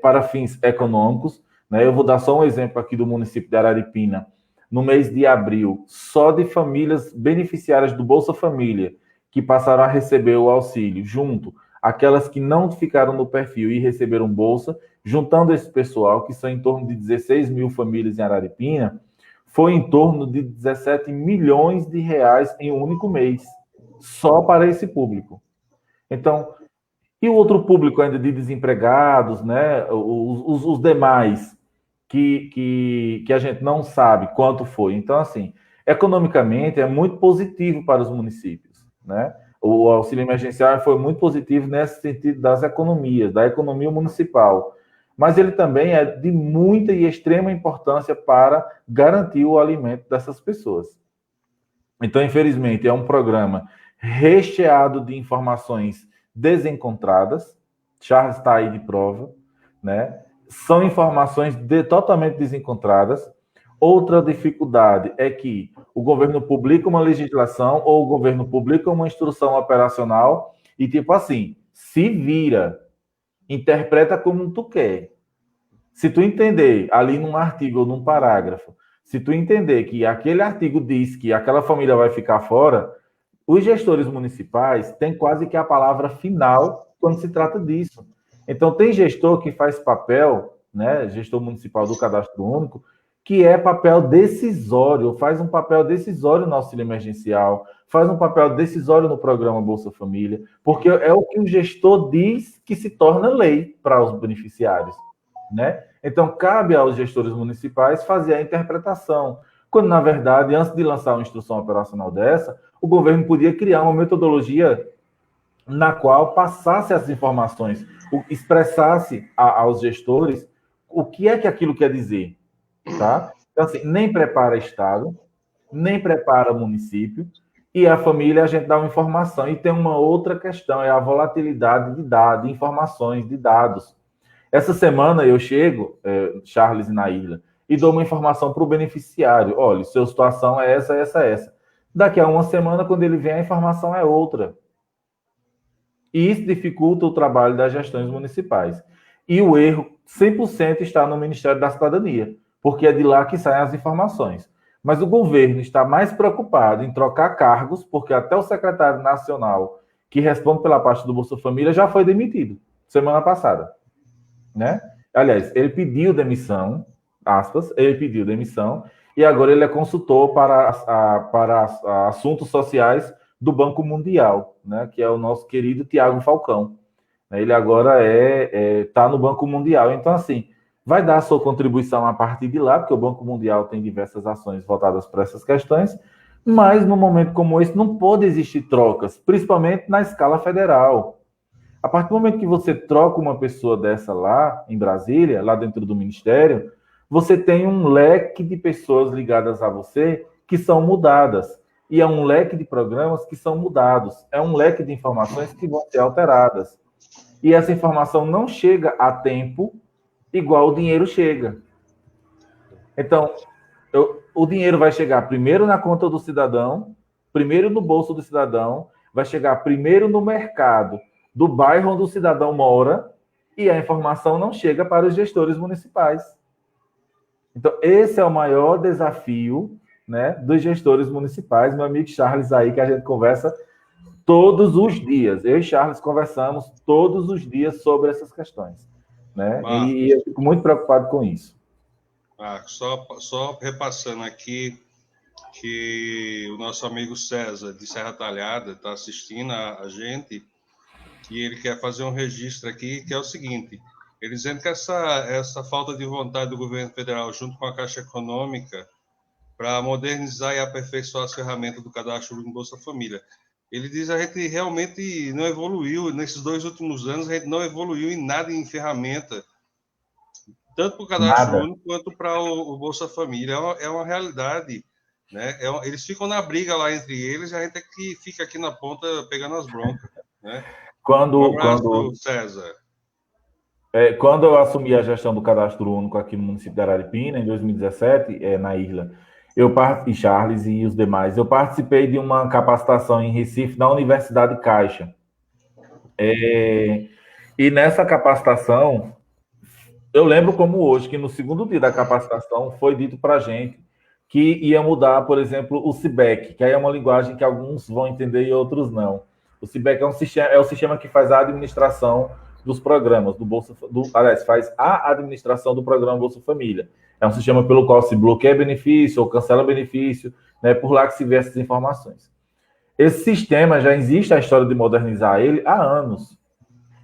para fins econômicos, né? Eu vou dar só um exemplo aqui do município de Araripina. No mês de abril, só de famílias beneficiárias do Bolsa Família, que passaram a receber o auxílio, junto aquelas que não ficaram no perfil e receberam bolsa, juntando esse pessoal, que são em torno de 16 mil famílias em Araripina, foi em torno de 17 milhões de reais em um único mês, só para esse público. Então, e o outro público ainda de desempregados, né? Os demais, que a gente não sabe quanto foi. Então, assim, economicamente é muito positivo para os municípios, né? O auxílio emergencial foi muito positivo nesse sentido das economias, da economia municipal. Mas ele também é de muita e extrema importância para garantir o alimento dessas pessoas. Então, infelizmente, é um programa recheado de informações desencontradas. Charles está aí de prova, né? São informações totalmente desencontradas. Outra dificuldade é que o governo publica uma legislação ou o governo publica uma instrução operacional e, tipo assim, se vira, interpreta como tu quer. Se tu entender ali num artigo ou num parágrafo, se tu entender que aquele artigo diz que aquela família vai ficar fora, os gestores municipais têm quase que a palavra final quando se trata disso. Então, tem gestor que faz papel, né, gestor municipal do Cadastro Único, que é papel decisório, faz um papel decisório no auxílio emergencial, faz um papel decisório no programa Bolsa Família, porque é o que o gestor diz que se torna lei para os beneficiários, né? Então, cabe aos gestores municipais fazer a interpretação, quando, na verdade, antes de lançar uma instrução operacional dessa, o governo podia criar uma metodologia na qual passasse as informações, expressasse aos gestores o que é que aquilo quer dizer, tá? Então, assim, nem prepara Estado, nem prepara município, e a família a gente dá uma informação. E tem uma outra questão, é a volatilidade de dados, de informações, de dados. Essa semana eu chego, Charles e Naíla, e dou uma informação para o beneficiário. Olha, sua situação é essa, essa, essa. Daqui a uma semana, quando ele vem, a informação é outra. E isso dificulta o trabalho das gestões municipais. E o erro 100% está no Ministério da Cidadania, porque é de lá que saem as informações. Mas o governo está mais preocupado em trocar cargos, porque até o secretário nacional, que responde pela parte do Bolsa Família, já foi demitido semana passada, né? Aliás, ele pediu demissão, aspas, ele pediu demissão, e agora ele é consultor para assuntos sociais do Banco Mundial, né? Que é o nosso querido Tiago Falcão. Ele agora está no Banco Mundial. Então, assim, vai dar a sua contribuição a partir de lá, porque o Banco Mundial tem diversas ações voltadas para essas questões, mas num momento como esse não pode existir trocas, principalmente na escala federal. A partir do momento que você troca uma pessoa dessa lá em Brasília, lá dentro do Ministério, você tem um leque de pessoas ligadas a você que são mudadas. E é um leque de programas que são mudados. É um leque de informações que vão ser alteradas. E essa informação não chega a tempo igual o dinheiro chega. Então, o dinheiro vai chegar primeiro na conta do cidadão, primeiro no bolso do cidadão, vai chegar primeiro no mercado do bairro onde o cidadão mora, e a informação não chega para os gestores municipais. Então, esse é o maior desafio, né, dos gestores municipais. Meu amigo Charles aí, que a gente conversa todos os dias. Eu e Charles conversamos todos os dias sobre essas questões, né? E eu fico muito preocupado com isso. Só repassando aqui que o nosso amigo César, de Serra Talhada, está assistindo a gente, e ele quer fazer um registro aqui, que é o seguinte: ele dizendo que essa falta de vontade do governo federal, junto com a Caixa Econômica, para modernizar e aperfeiçoar as ferramentas do cadastro do Bolsa Família. Ele diz que a gente realmente não evoluiu, nesses 2 últimos anos, a gente não evoluiu em nada em ferramenta, tanto para o cadastro único quanto para o Bolsa Família. É uma realidade, né? Eles ficam na briga lá entre eles, e a gente é que fica aqui na ponta pegando as broncas, né? Um abraço, César. Quando eu assumi a gestão do cadastro único aqui no município de Araripina, em 2017, na Isla, e Charles e os demais, eu participei de uma capacitação em Recife, na Universidade Caixa. E nessa capacitação, eu lembro como hoje, que no segundo dia da capacitação foi dito para a gente que ia mudar, por exemplo, o CIBEC, que aí é uma linguagem que alguns vão entender e outros não. O CIBEC é o sistema que faz a administração dos programas do Bolsa, aliás, faz a administração do programa Bolsa Família. É um sistema pelo qual se bloqueia benefício ou cancela benefício, né, por lá que se vê essas informações. Esse sistema já existe a história de modernizar ele há anos.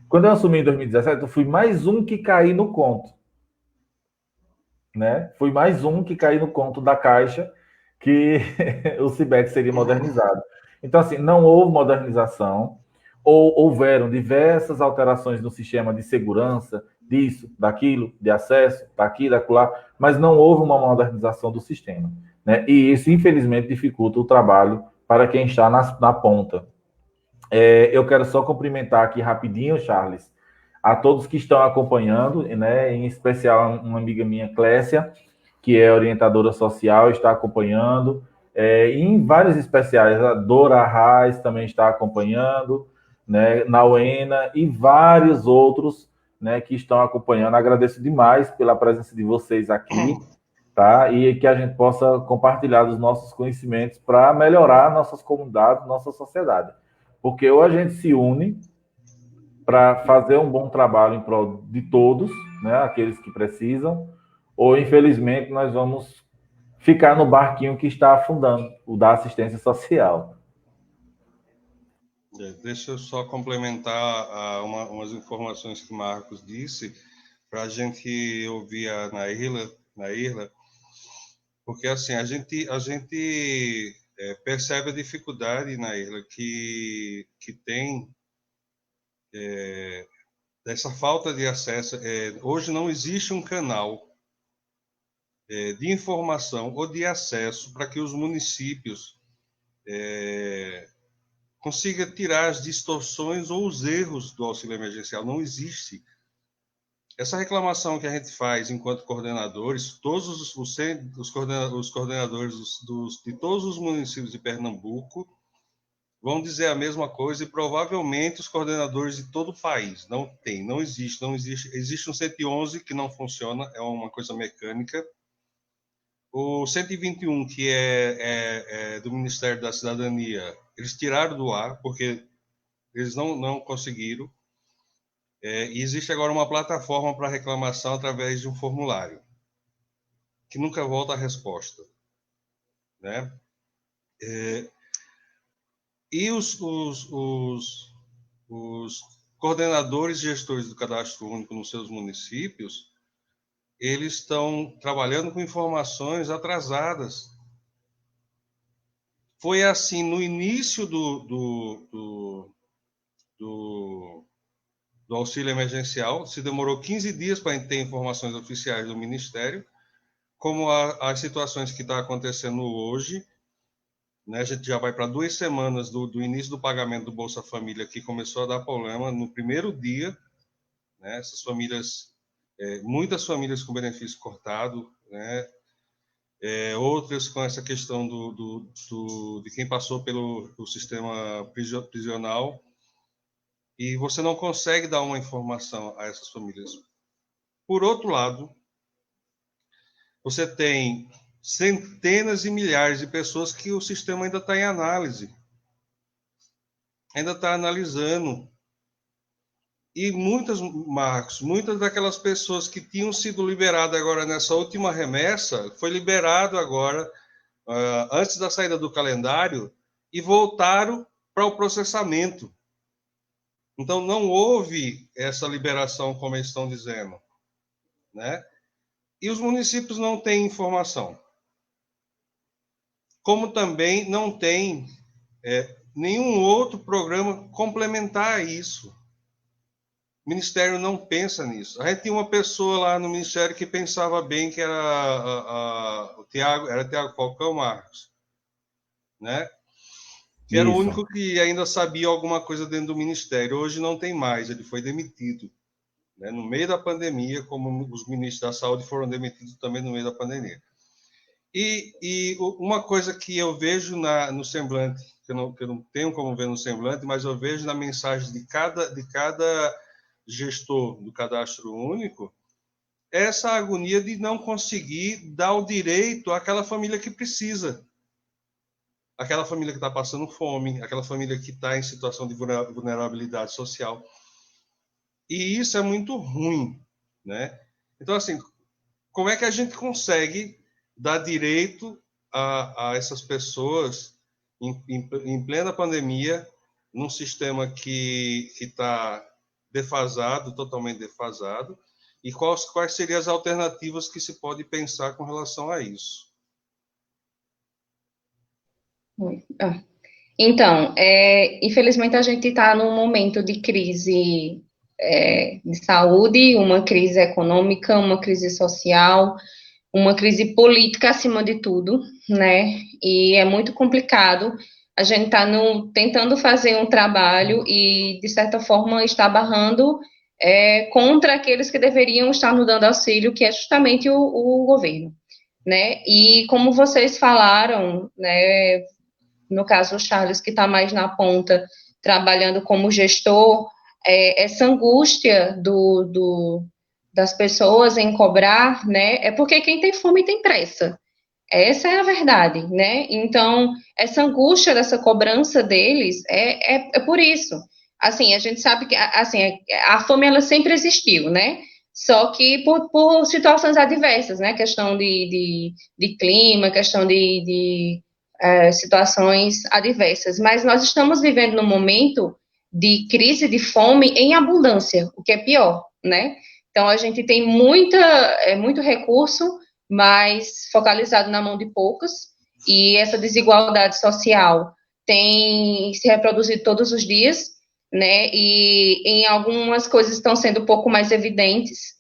Quando eu assumi em 2017, eu fui mais um que caí no conto. Né? Fui mais um que caí no conto da Caixa que o CIBEC seria modernizado. Então, assim, não houve modernização, ou houveram diversas alterações no sistema de segurança, disso, daquilo, de acesso, daqui, daquilo, mas não houve uma modernização do sistema. Né? E isso, infelizmente, dificulta o trabalho para quem está na ponta. Eu quero só cumprimentar aqui rapidinho, Charles, a todos que estão acompanhando, né? Em especial uma amiga minha, Clécia, que é orientadora social, está acompanhando. Em vários especiais, a Dora Arraes também está acompanhando, né? Nauena e vários outros, né, que estão acompanhando. Agradeço demais pela presença de vocês aqui, tá? E que a gente possa compartilhar os nossos conhecimentos para melhorar nossas comunidades, nossa sociedade. Porque ou a gente se une para fazer um bom trabalho em prol de todos, né, aqueles que precisam, ou, infelizmente, nós vamos ficar no barquinho que está afundando, o da assistência social. Deixa eu só complementar umas informações que o Marcos disse. para a gente ouvir a Nairla, porque assim a gente percebe a dificuldade, Nairla, que tem dessa falta de acesso. Hoje não existe um canal de informação ou de acesso para que os municípios consigam tirar as distorções ou os erros do auxílio emergencial. Não existe. Essa reclamação que a gente faz enquanto coordenadores, todos os coordenadores de todos os municípios de Pernambuco vão dizer a mesma coisa, e provavelmente os coordenadores de todo o país. Não existe. Existe um 111 que não funciona, é uma coisa mecânica. O 121, que é do Ministério da Cidadania, eles tiraram do ar, porque eles não conseguiram. E existe agora uma plataforma para reclamação através de um formulário, que nunca volta a resposta, né? E os coordenadores e gestores do Cadastro Único nos seus municípios, eles estão trabalhando com informações atrasadas. Foi assim no início do auxílio emergencial, se demorou 15 dias para ter informações oficiais do Ministério, como as situações que estão acontecendo hoje, né? A gente já vai para 2 semanas do início do pagamento do Bolsa Família, que começou a dar problema no primeiro dia, né? Essas famílias, muitas famílias com benefício cortado, né? Outras com essa questão de quem passou pelo sistema prisional, e você não consegue dar uma informação a essas famílias. Por outro lado, você tem centenas e milhares de pessoas que o sistema ainda está em análise, ainda está analisando. E muitas daquelas pessoas que tinham sido liberadas agora nessa última remessa, foi liberado agora, antes da saída do calendário, e voltaram para o processamento. Então, não houve essa liberação, como eles estão dizendo, né? E os municípios não têm informação. Como também não tem nenhum outro programa complementar a isso. O Ministério não pensa nisso. A gente tinha uma pessoa lá no Ministério que pensava bem, que era o Tiago Falcão Marcos, né? Que era o único que ainda sabia alguma coisa dentro do Ministério. Hoje não tem mais, ele foi demitido, né? No meio da pandemia, como os ministros da saúde foram demitidos também no meio da pandemia. E uma coisa que eu vejo no semblante, que eu não tenho como ver no semblante, mas eu vejo na mensagem de cada gestor do Cadastro Único, é essa agonia de não conseguir dar o direito àquela família que precisa. Aquela família que está passando fome, aquela família que está em situação de vulnerabilidade social. E isso é muito ruim, né? Então, assim, como é que a gente consegue dar direito a essas pessoas em plena pandemia, num sistema que está defasado, totalmente defasado, e quais seriam as alternativas que se pode pensar com relação a isso? Então, infelizmente a gente está num momento de crise de saúde, uma crise econômica, uma crise social, uma crise política acima de tudo, né? E é muito complicado. A gente está tentando fazer um trabalho e, de certa forma, está barrando contra aqueles que deveriam estar nos dando auxílio, que é justamente o governo, né? E como vocês falaram, né? No caso o Charles, que está mais na ponta, trabalhando como gestor, essa angústia das pessoas em cobrar, né, é porque quem tem fome tem pressa. Essa é a verdade, né? Então, essa angústia dessa cobrança deles é por isso. Assim, a gente sabe que assim, a fome ela sempre existiu, né? Só que por situações adversas, né? Questão de clima, questão de situações adversas. Mas nós estamos vivendo num momento de crise de fome em abundância, o que é pior, né? Então, a gente tem muito recurso, mas focalizado na mão de poucos, e essa desigualdade social tem se reproduzido todos os dias, né? E em algumas coisas estão sendo um pouco mais evidentes.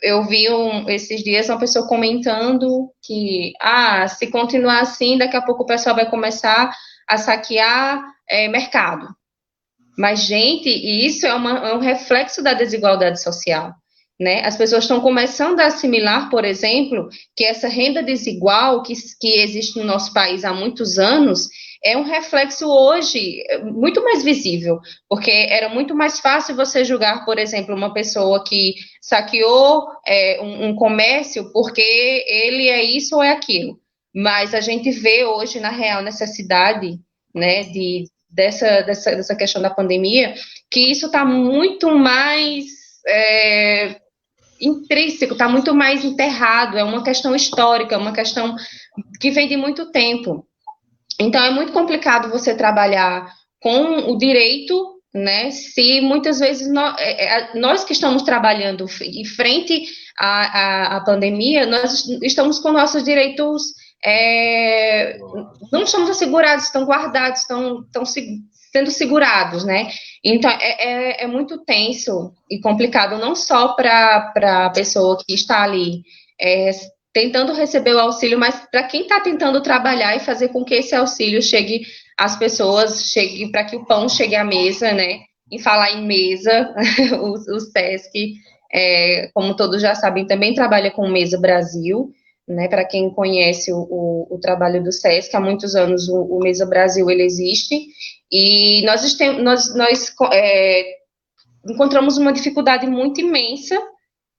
Eu vi esses dias uma pessoa comentando que, se continuar assim, daqui a pouco o pessoal vai começar a saquear mercado. Mas, gente, isso é um reflexo da desigualdade social, né? As pessoas estão começando a assimilar, por exemplo, que essa renda desigual que existe no nosso país há muitos anos é um reflexo hoje muito mais visível, porque era muito mais fácil você julgar, por exemplo, uma pessoa que saqueou um comércio porque ele é isso ou é aquilo. Mas a gente vê hoje, na real necessidade, né, dessa questão da pandemia, que isso está muito mais intrínseco, está muito mais enterrado, é uma questão histórica, é uma questão que vem de muito tempo. Então, é muito complicado você trabalhar com o direito, né, se muitas vezes nós que estamos trabalhando em frente à pandemia, nós estamos com nossos direitos não estamos assegurados, estão guardados, estão sendo segurados, né? Então, é muito tenso e complicado, não só para a pessoa que está ali tentando receber o auxílio, mas para quem está tentando trabalhar e fazer com que esse auxílio chegue às pessoas, chegue para que o pão chegue à mesa, né? E falar em mesa, o SESC, como todos já sabem, também trabalha com Mesa Brasil, né? Para quem conhece o trabalho do SESC, há muitos anos o Mesa Brasil ele existe, e nós encontramos uma dificuldade muito imensa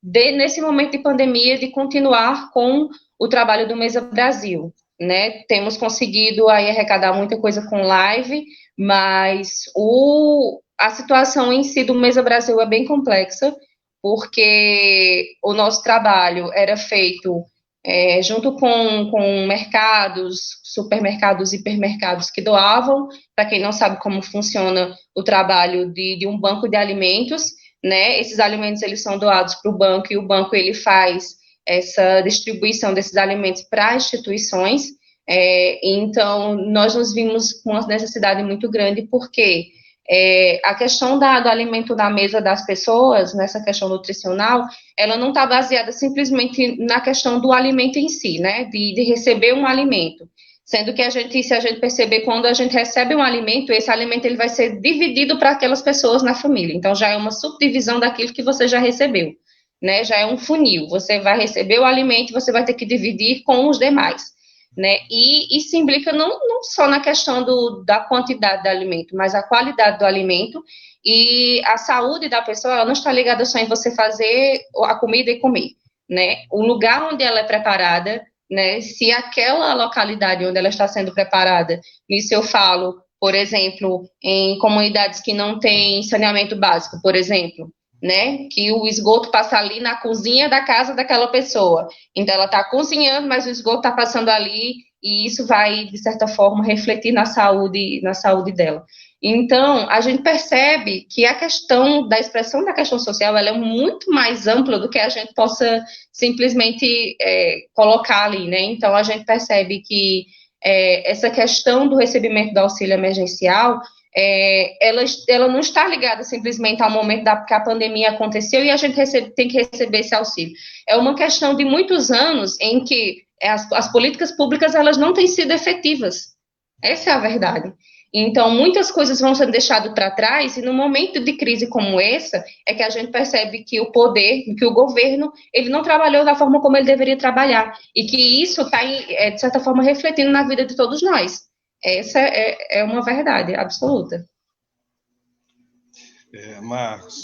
nesse momento de pandemia, de continuar com o trabalho do Mesa Brasil, né? Temos conseguido aí arrecadar muita coisa com live, mas a situação em si do Mesa Brasil é bem complexa, porque o nosso trabalho era feito junto com mercados, supermercados, hipermercados que doavam. Para quem não sabe como funciona o trabalho de um banco de alimentos, né? Esses alimentos eles são doados para o banco, e o banco ele faz essa distribuição desses alimentos para instituições. Então, nós nos vimos com uma necessidade muito grande, porque a questão do alimento na mesa das pessoas, nessa questão nutricional, ela não está baseada simplesmente na questão do alimento em si, né? De receber um alimento. Sendo que se a gente perceber, quando a gente recebe um alimento, esse alimento ele vai ser dividido para aquelas pessoas na família. Então, já é uma subdivisão daquilo que você já recebeu, né? Já é um funil. Você vai receber o alimento e você vai ter que dividir com os demais, né? E isso implica não só na questão da quantidade do alimento, mas a qualidade do alimento, e a saúde da pessoa, ela não está ligada só em você fazer a comida e comer, né? O lugar onde ela é preparada, né, se aquela localidade onde ela está sendo preparada, isso eu falo, por exemplo, em comunidades que não têm saneamento básico, por exemplo, né, que o esgoto passa ali na cozinha da casa daquela pessoa, então ela está cozinhando, mas o esgoto está passando ali, e isso vai, de certa forma, refletir na saúde dela. Então, a gente percebe que a questão da expressão da questão social, ela é muito mais ampla do que a gente possa simplesmente colocar ali, né? Então, a gente percebe que essa questão do recebimento do auxílio emergencial, ela não está ligada simplesmente ao momento que a pandemia aconteceu e a gente tem que receber esse auxílio. É uma questão de muitos anos em que as políticas públicas, elas não têm sido efetivas. Essa é a verdade. Então, muitas coisas vão sendo deixadas para trás, e no momento de crise como essa, é que a gente percebe que o poder, que o governo, ele não trabalhou da forma como ele deveria trabalhar, e que isso está, de certa forma, refletindo na vida de todos nós. Essa é uma verdade absoluta. Marcos,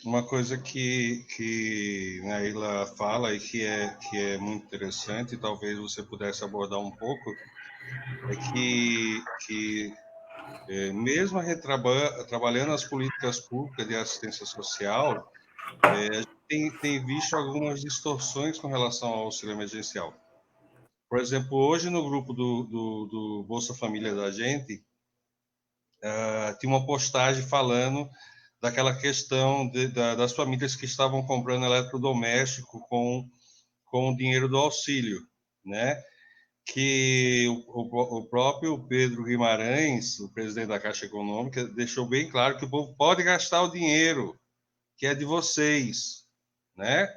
uma coisa que Naila fala e que é muito interessante, e talvez você pudesse abordar um pouco, é que mesmo a gente trabalhando as políticas públicas de assistência social, a gente tem visto algumas distorções com relação ao auxílio emergencial. Por exemplo, hoje no grupo do Bolsa Família da gente, tinha uma postagem falando daquela questão das famílias que estavam comprando eletrodoméstico com o dinheiro do auxílio, né? Que o próprio Pedro Guimarães, o presidente da Caixa Econômica, deixou bem claro que o povo pode gastar o dinheiro, que é de vocês, né?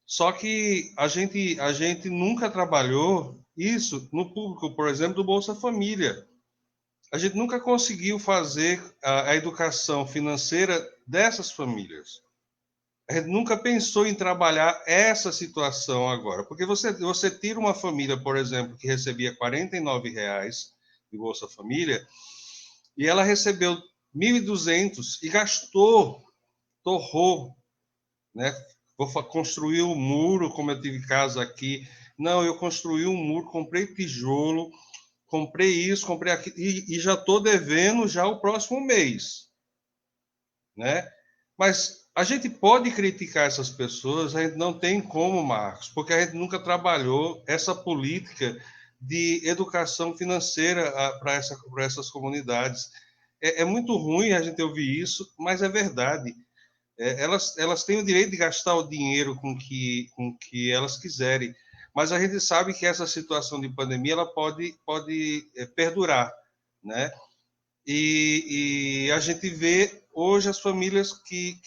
Só que a gente nunca trabalhou isso no público, por exemplo, do Bolsa Família. A gente nunca conseguiu fazer a educação financeira dessas famílias. A gente nunca pensou em trabalhar essa situação agora. Porque você tira uma família, por exemplo, que recebia R$ 49 de Bolsa Família, e ela recebeu 1.200 e gastou, torrou, né? Vou construir um muro, como eu tive casa aqui. Não, eu construí um muro, comprei tijolo, comprei isso, comprei aquilo, e já estou devendo já o próximo mês, né? Mas a gente pode criticar essas pessoas, a gente não tem como, Marcos, porque a gente nunca trabalhou essa política de educação financeira para essas comunidades. É muito ruim a gente ouvir isso, mas é verdade. Elas têm o direito de gastar o dinheiro com que elas quiserem, mas a gente sabe que essa situação de pandemia ela pode perdurar, né? E a gente vê hoje as famílias que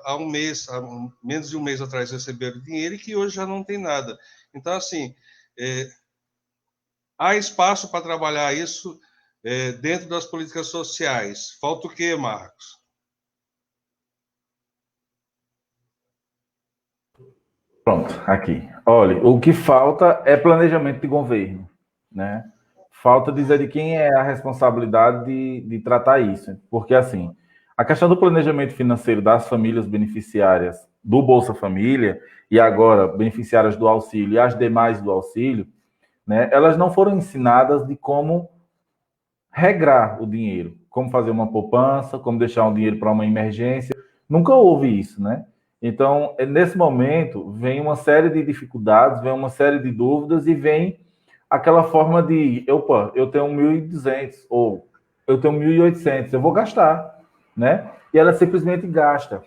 há um mês, há menos de um mês atrás receberam dinheiro e que hoje já não tem nada. Então, assim, há espaço para trabalhar isso dentro das políticas sociais. Falta o quê, Marcos? Pronto, aqui. Olha, o que falta é planejamento de governo, né? Falta dizer de quem é a responsabilidade de tratar isso. Porque, assim, a questão do planejamento financeiro das famílias beneficiárias do Bolsa Família e agora beneficiárias do auxílio e as demais do auxílio, né? Elas não foram ensinadas de como regrar o dinheiro, como fazer uma poupança, como deixar um dinheiro para uma emergência. Nunca houve isso, né? Então, nesse momento, vem uma série de dificuldades, vem uma série de dúvidas e vem aquela forma de, opa, eu tenho 1.200 ou eu tenho 1.800, eu vou gastar, né? E ela simplesmente gasta.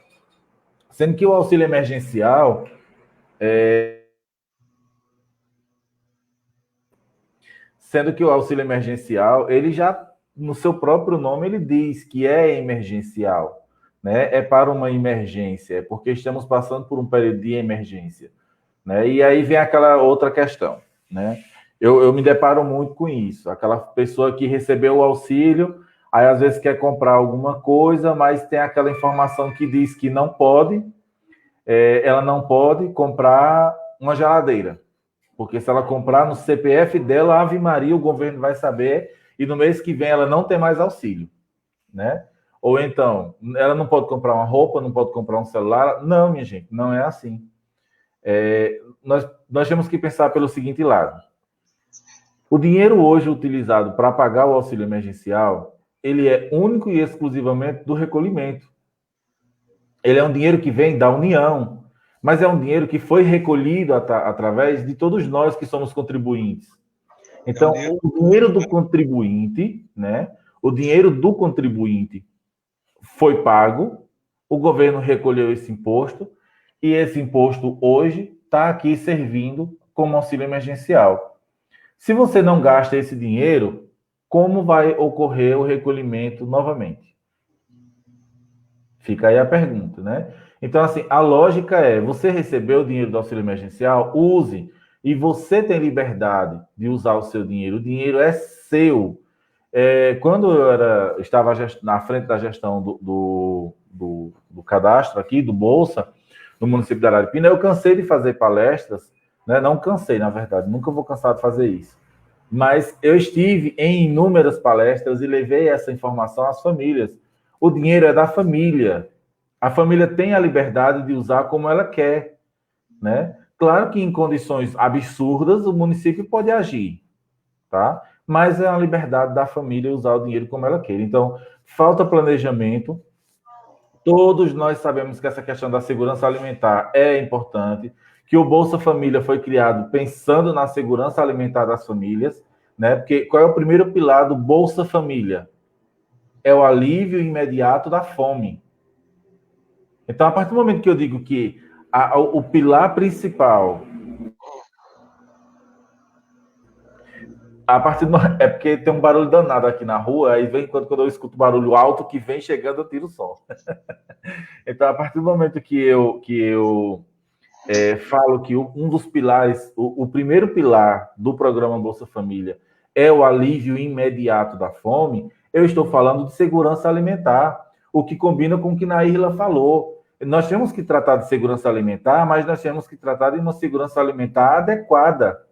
Sendo que o auxílio emergencial ele já, no seu próprio nome, ele diz que é emergencial. Né, é para uma emergência, é porque estamos passando por um período de emergência. Né? E aí vem aquela outra questão. Né? Eu me deparo muito com isso. Aquela pessoa que recebeu o auxílio, aí às vezes quer comprar alguma coisa, mas tem aquela informação que diz que não pode, ela não pode comprar uma geladeira. Porque se ela comprar no CPF dela, Ave Maria, o governo vai saber, e no mês que vem ela não tem mais auxílio. Né? Ou então, ela não pode comprar uma roupa, não pode comprar um celular. Não, minha gente, não é assim. Nós temos que pensar pelo seguinte lado. O dinheiro hoje utilizado para pagar o auxílio emergencial, ele é único e exclusivamente do recolhimento. Ele é um dinheiro que vem da União, mas é um dinheiro que foi recolhido através de todos nós que somos contribuintes. Então, o dinheiro do contribuinte, né? O dinheiro do contribuinte foi pago, o governo recolheu esse imposto, e esse imposto hoje está aqui servindo como auxílio emergencial. Se você não gasta esse dinheiro, como vai ocorrer o recolhimento novamente? Fica aí a pergunta, né? Então, assim, a lógica é, você recebeu o dinheiro do auxílio emergencial, use, e você tem liberdade de usar o seu dinheiro. O dinheiro é seu. Quando eu estava na frente da gestão do cadastro aqui, do Bolsa, no município de Araripina, eu cansei de fazer palestras, né? Não cansei, na verdade, nunca vou cansar de fazer isso. Mas eu estive em inúmeras palestras e levei essa informação às famílias. O dinheiro é da família. A família tem a liberdade de usar como ela quer, né? Claro que em condições absurdas o município pode agir, tá? Mas é a liberdade da família usar o dinheiro como ela quer. Então, falta planejamento. Todos nós sabemos que essa questão da segurança alimentar é importante, que o Bolsa Família foi criado pensando na segurança alimentar das famílias, né? Porque qual é o primeiro pilar do Bolsa Família? é o alívio imediato da fome. Então, a partir do momento que eu digo que o pilar principal, é porque tem um barulho danado aqui na rua, aí vem quando eu escuto barulho alto que vem chegando, eu tiro o som. Então, a partir do momento que eu falo que um dos pilares, o primeiro pilar do programa Bolsa Família é o alívio imediato da fome, eu estou falando de segurança alimentar, o que combina com o que Naírla falou. Nós temos que tratar de segurança alimentar, mas nós temos que tratar de uma segurança alimentar adequada,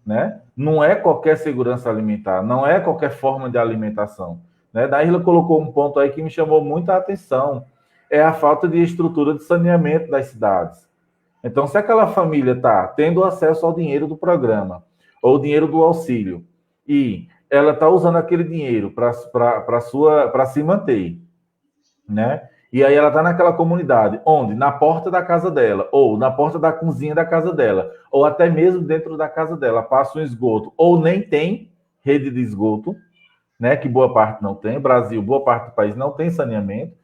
né? Não é qualquer segurança alimentar, não é qualquer forma de alimentação, né? Naírla colocou um ponto aí que me chamou muita atenção, é a falta de estrutura de saneamento das cidades. Então, se aquela família está tendo acesso ao dinheiro do programa, ou o dinheiro do auxílio, e ela está usando aquele dinheiro para se manter, né? E aí ela está naquela comunidade, onde? Na porta da casa dela, ou na porta da cozinha da casa dela, ou até mesmo dentro da casa dela, passa um esgoto, ou nem tem rede de esgoto, né? Que boa parte não tem, Brasil, boa parte do país não tem saneamento.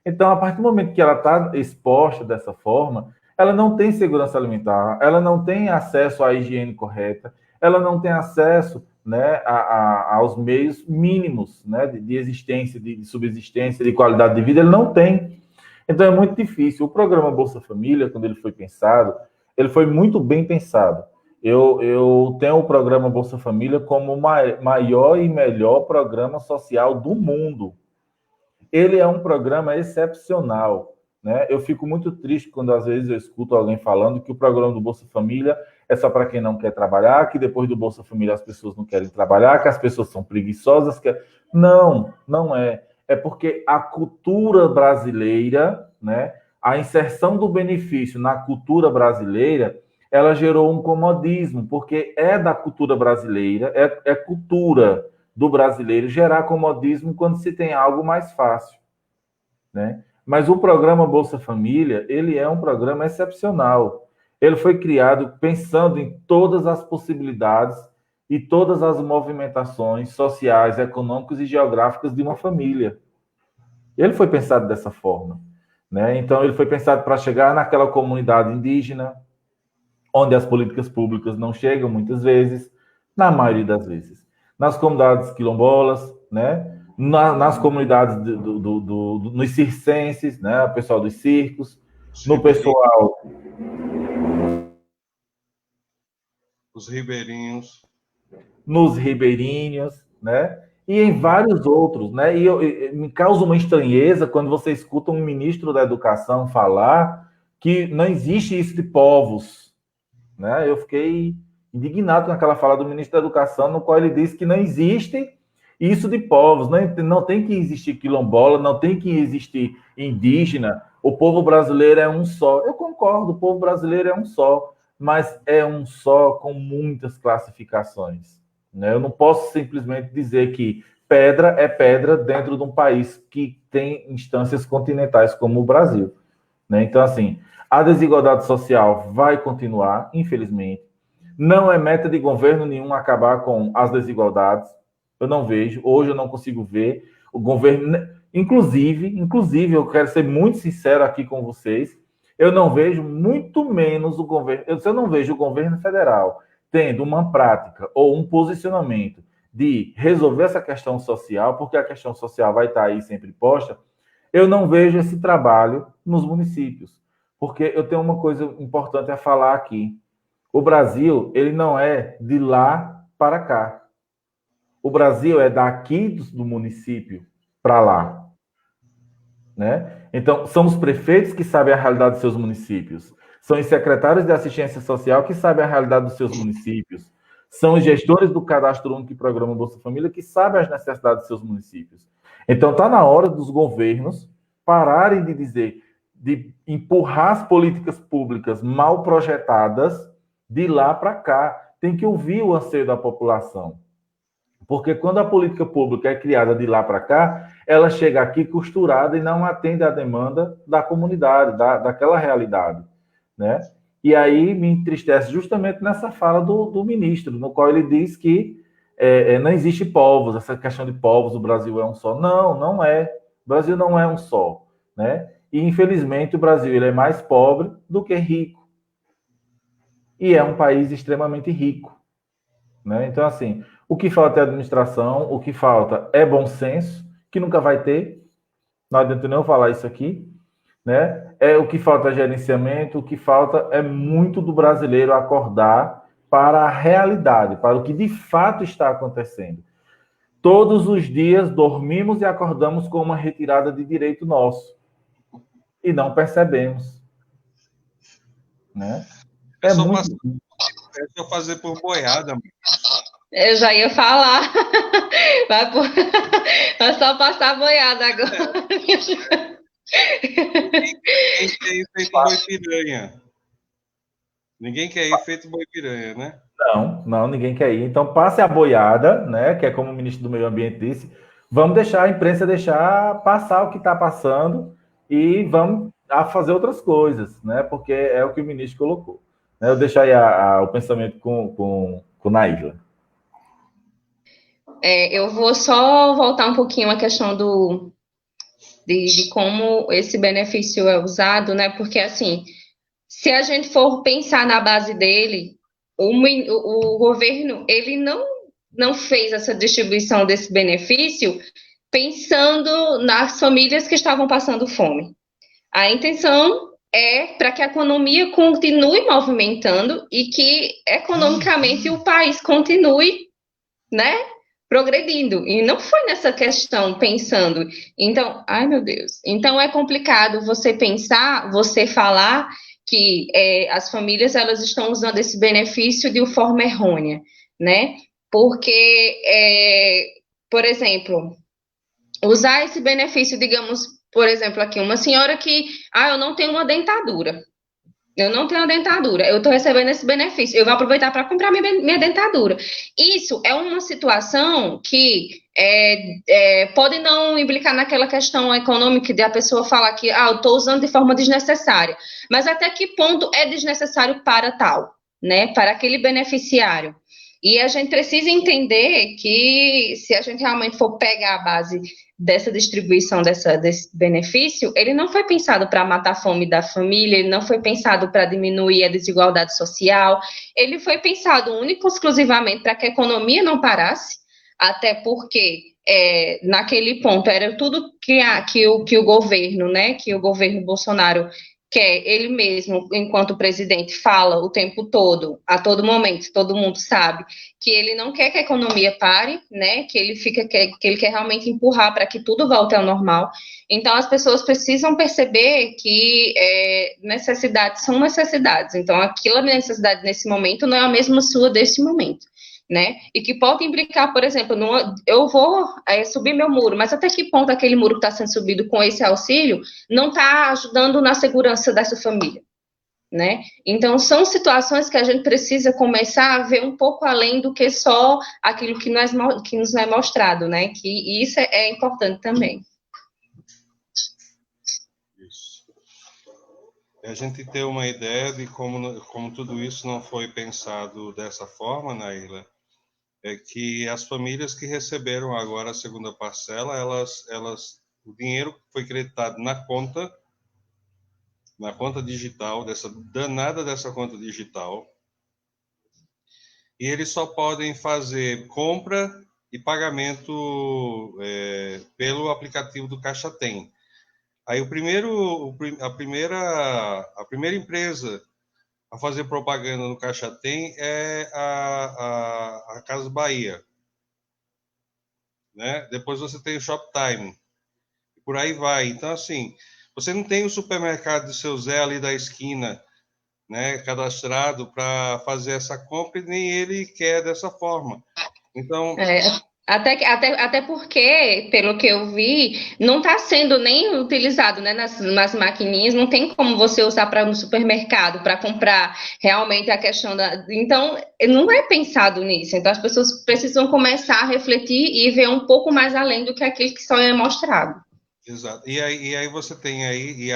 Então, a partir do momento que ela está exposta dessa forma, ela não tem segurança alimentar, ela não tem acesso à higiene correta, ela não tem acesso, né, aos meios mínimos, né, de existência, de subsistência, de qualidade de vida, ele não tem. Então, é muito difícil. O programa Bolsa Família, quando ele foi pensado, ele foi muito bem pensado. Eu tenho o programa Bolsa Família como o maior e melhor programa social do mundo. Ele é um programa excepcional, né? Eu fico muito triste quando, às vezes, eu escuto alguém falando que o programa do Bolsa Família é só para quem não quer trabalhar, que depois do Bolsa Família as pessoas não querem trabalhar, que as pessoas são preguiçosas. Não, não é. É porque a cultura brasileira, né, a inserção do benefício na cultura brasileira, ela gerou um comodismo, porque é da cultura brasileira, é cultura do brasileiro gerar comodismo quando se tem algo mais fácil, né? Mas o programa Bolsa Família, ele é um programa excepcional. Ele foi criado pensando em todas as possibilidades e todas as movimentações sociais, econômicas e geográficas de uma família. Ele foi pensado dessa forma, né? Então, ele foi pensado para chegar naquela comunidade indígena, onde as políticas públicas não chegam muitas vezes, na maioria das vezes. Nas comunidades quilombolas, né? Nas comunidades nos circenses, né? O pessoal dos circos, no pessoal... Os ribeirinhos. Nos ribeirinhos, né? E em vários outros, né? E me causa uma estranheza quando você escuta um ministro da Educação falar que não existe isso de povos, né? Eu fiquei indignado com aquela fala do ministro da Educação, no qual ele disse que não existe isso de povos, não tem que existir quilombola, não tem que existir indígena, o povo brasileiro é um só. Eu concordo, o povo brasileiro é um só, mas é um só com muitas classificações, né? Eu não posso simplesmente dizer que pedra é pedra dentro de um país que tem instâncias continentais como o Brasil, né? Então, assim, a desigualdade social vai continuar, infelizmente. Não é meta de governo nenhum acabar com as desigualdades. Eu não vejo, hoje eu não consigo ver o governo... Inclusive, eu quero ser muito sincero aqui com vocês, eu não vejo muito menos o governo... Eu não vejo o governo federal tendo uma prática ou um posicionamento de resolver essa questão social, porque a questão social vai estar aí sempre posta, eu não vejo esse trabalho nos municípios. Porque eu tenho uma coisa importante a falar aqui. O Brasil, ele não é de lá para cá. O Brasil é daqui do município para lá, né? Então, são os prefeitos que sabem a realidade dos seus municípios. São os secretários de assistência social que sabem a realidade dos seus municípios. São os gestores do Cadastro Único e Programa Bolsa Família que sabem as necessidades dos seus municípios. Então, está na hora dos governos pararem de dizer, de empurrar as políticas públicas mal projetadas de lá para cá. Tem que ouvir o anseio da população. Porque quando a política pública é criada de lá para cá, ela chega aqui costurada e não atende à demanda da comunidade, daquela realidade, né? E aí me entristece justamente nessa fala do ministro, no qual ele diz que não existe povos, essa questão de povos, o Brasil é um só. Não, não é. O Brasil não é um só, né? E, infelizmente, o Brasil ele é mais pobre do que rico. E é um país extremamente rico, né? Então, assim, o que falta é administração, o que falta é bom senso, que nunca vai ter. Não adianta nem eu falar isso aqui, né? O que falta é gerenciamento, o que falta é muito do brasileiro acordar para a realidade, para o que de fato está acontecendo. Todos os dias dormimos e acordamos com uma retirada de direito nosso e não percebemos, né? É só Muito. É só fazer por boiada. Eu já ia falar. Vai só passar a boiada agora. Ninguém quer ir feito boi piranha. Ninguém quer ir feito boi piranha, né? Não, ninguém quer ir. Então passe a boiada, né? Que é como o ministro do Meio Ambiente disse. Vamos deixar a imprensa deixar passar o que está passando e vamos a fazer outras coisas, né? Porque é o que o ministro colocou. Eu deixo aí o pensamento com Naíla. Eu vou só voltar um pouquinho à questão de como esse benefício é usado, né? Porque, assim, se a gente for pensar na base dele, o governo, ele não fez essa distribuição desse benefício pensando nas famílias que estavam passando fome. A intenção é para que a economia continue movimentando e que, economicamente, o país continue, né, progredindo. E não foi nessa questão pensando. Então, ai meu Deus. Então é complicado você pensar, você falar que as famílias elas estão usando esse benefício de uma forma errônea, né? Porque, por exemplo, usar esse benefício, digamos, por exemplo, aqui, uma senhora que, eu não tenho uma dentadura. Eu não tenho dentadura, eu estou recebendo esse benefício, eu vou aproveitar para comprar minha dentadura. Isso é uma situação que pode não implicar naquela questão econômica de a pessoa falar que eu estou usando de forma desnecessária, mas até que ponto é desnecessário para tal, né? Para aquele beneficiário. E a gente precisa entender que se a gente realmente for pegar a base dessa distribuição desse benefício, ele não foi pensado para matar a fome da família, ele não foi pensado para diminuir a desigualdade social, ele foi pensado único e exclusivamente para que a economia não parasse, até porque naquele ponto era tudo que o governo, né, que o governo Bolsonaro quer, ele mesmo, enquanto presidente, fala o tempo todo, a todo momento, todo mundo sabe, que ele não quer que a economia pare, né? Que ele quer realmente empurrar para que tudo volte ao normal. Então, as pessoas precisam perceber que necessidades são necessidades. Então, aquela necessidade nesse momento não é a mesma sua desse momento, né? E que pode implicar, por exemplo, eu vou subir meu muro, mas até que ponto aquele muro que está sendo subido com esse auxílio não está ajudando na segurança dessa família? Né? Então, são situações que a gente precisa começar a ver um pouco além do que só aquilo que nos é mostrado, né? Que isso é importante também. Isso. A gente ter uma ideia de como tudo isso não foi pensado dessa forma, Naila, é que as famílias que receberam agora a segunda parcela, o dinheiro foi creditado na conta digital, dessa danada dessa conta digital, e eles só podem fazer compra e pagamento pelo aplicativo do Caixa Tem. Aí a primeira empresa a fazer propaganda no Caixa Tem é a Casas Bahia, né? Depois você tem o Shoptime, e por aí vai. Então, assim, você não tem o supermercado do seu Zé ali da esquina, né, cadastrado para fazer essa compra, e nem ele quer dessa forma. Então, até porque, pelo que eu vi, não está sendo nem utilizado, né, nas maquininhas, não tem como você usar para no supermercado, para comprar realmente a questão da... Então, não é pensado nisso. Então, as pessoas precisam começar a refletir e ver um pouco mais além do que aquilo que só é mostrado. Exato. E aí você tem aí,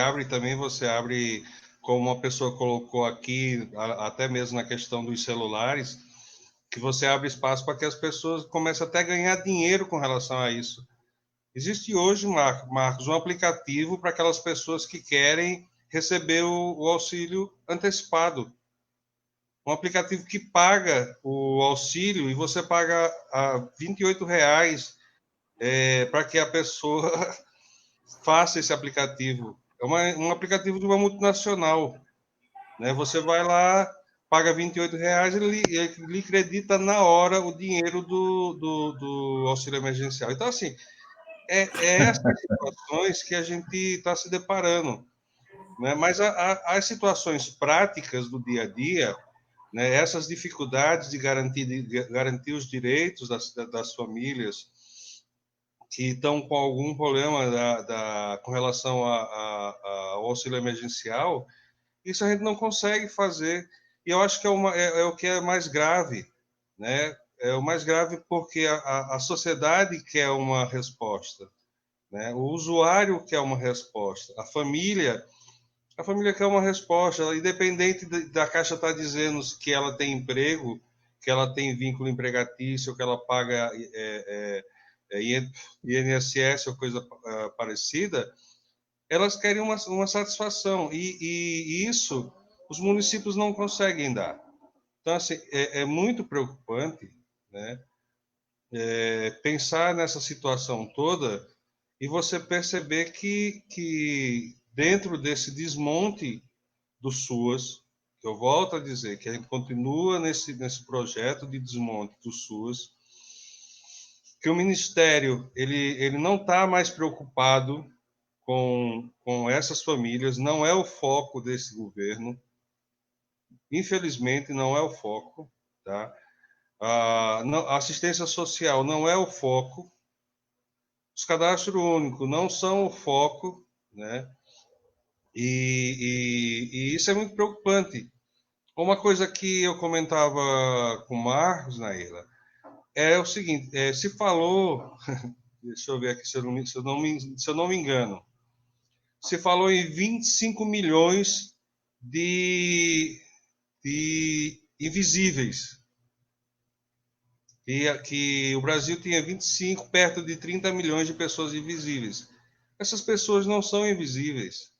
você abre, como uma pessoa colocou aqui, até mesmo na questão dos celulares, que você abre espaço para que as pessoas comecem até a ganhar dinheiro com relação a isso. Existe hoje, Marcos, um aplicativo para aquelas pessoas que querem receber o auxílio antecipado. Um aplicativo que paga o auxílio e você paga R$ 28 para que a pessoa faça esse aplicativo. É um aplicativo de uma multinacional. Né? Você vai lá, paga R$ 28 e ele lhe acredita na hora o dinheiro do auxílio emergencial. Então, assim, é essas situações que a gente está se deparando. Né? Mas as situações práticas do dia a dia, né? Essas dificuldades de garantir os direitos das famílias que estão com algum problema com relação ao auxílio emergencial, isso a gente não consegue fazer. E eu acho que é o que é mais grave, né? É o mais grave porque a sociedade quer uma resposta, né? O usuário quer uma resposta, a família quer uma resposta, independente da Caixa estar dizendo que ela tem emprego, que ela tem vínculo empregatício, que ela paga INSS ou coisa parecida, elas querem uma satisfação, e isso os municípios não conseguem dar. Então, assim, é muito preocupante, né, pensar nessa situação toda e você perceber que dentro desse desmonte do SUAS, que eu volto a dizer que a gente continua nesse projeto de desmonte do SUAS, que o Ministério ele não está mais preocupado com essas famílias, não é o foco desse governo, infelizmente não é o foco, tá? A assistência social não é o foco, os cadastros únicos não são o foco, né? E isso é muito preocupante. Uma coisa que eu comentava com o Marcos, Naila, é o seguinte, se falou, deixa eu ver aqui se eu não me engano, se falou em 25 milhões de invisíveis, e que o Brasil tinha 25, perto de 30 milhões de pessoas invisíveis. Essas pessoas não são invisíveis.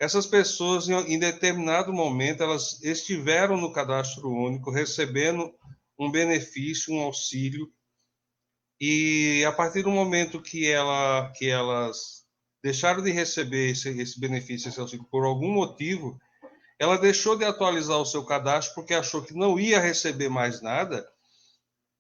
Essas pessoas, em determinado momento, elas estiveram no cadastro único, recebendo um benefício, um auxílio, e a partir do momento que elas deixaram de receber esse benefício, esse auxílio, por algum motivo, ela deixou de atualizar o seu cadastro porque achou que não ia receber mais nada,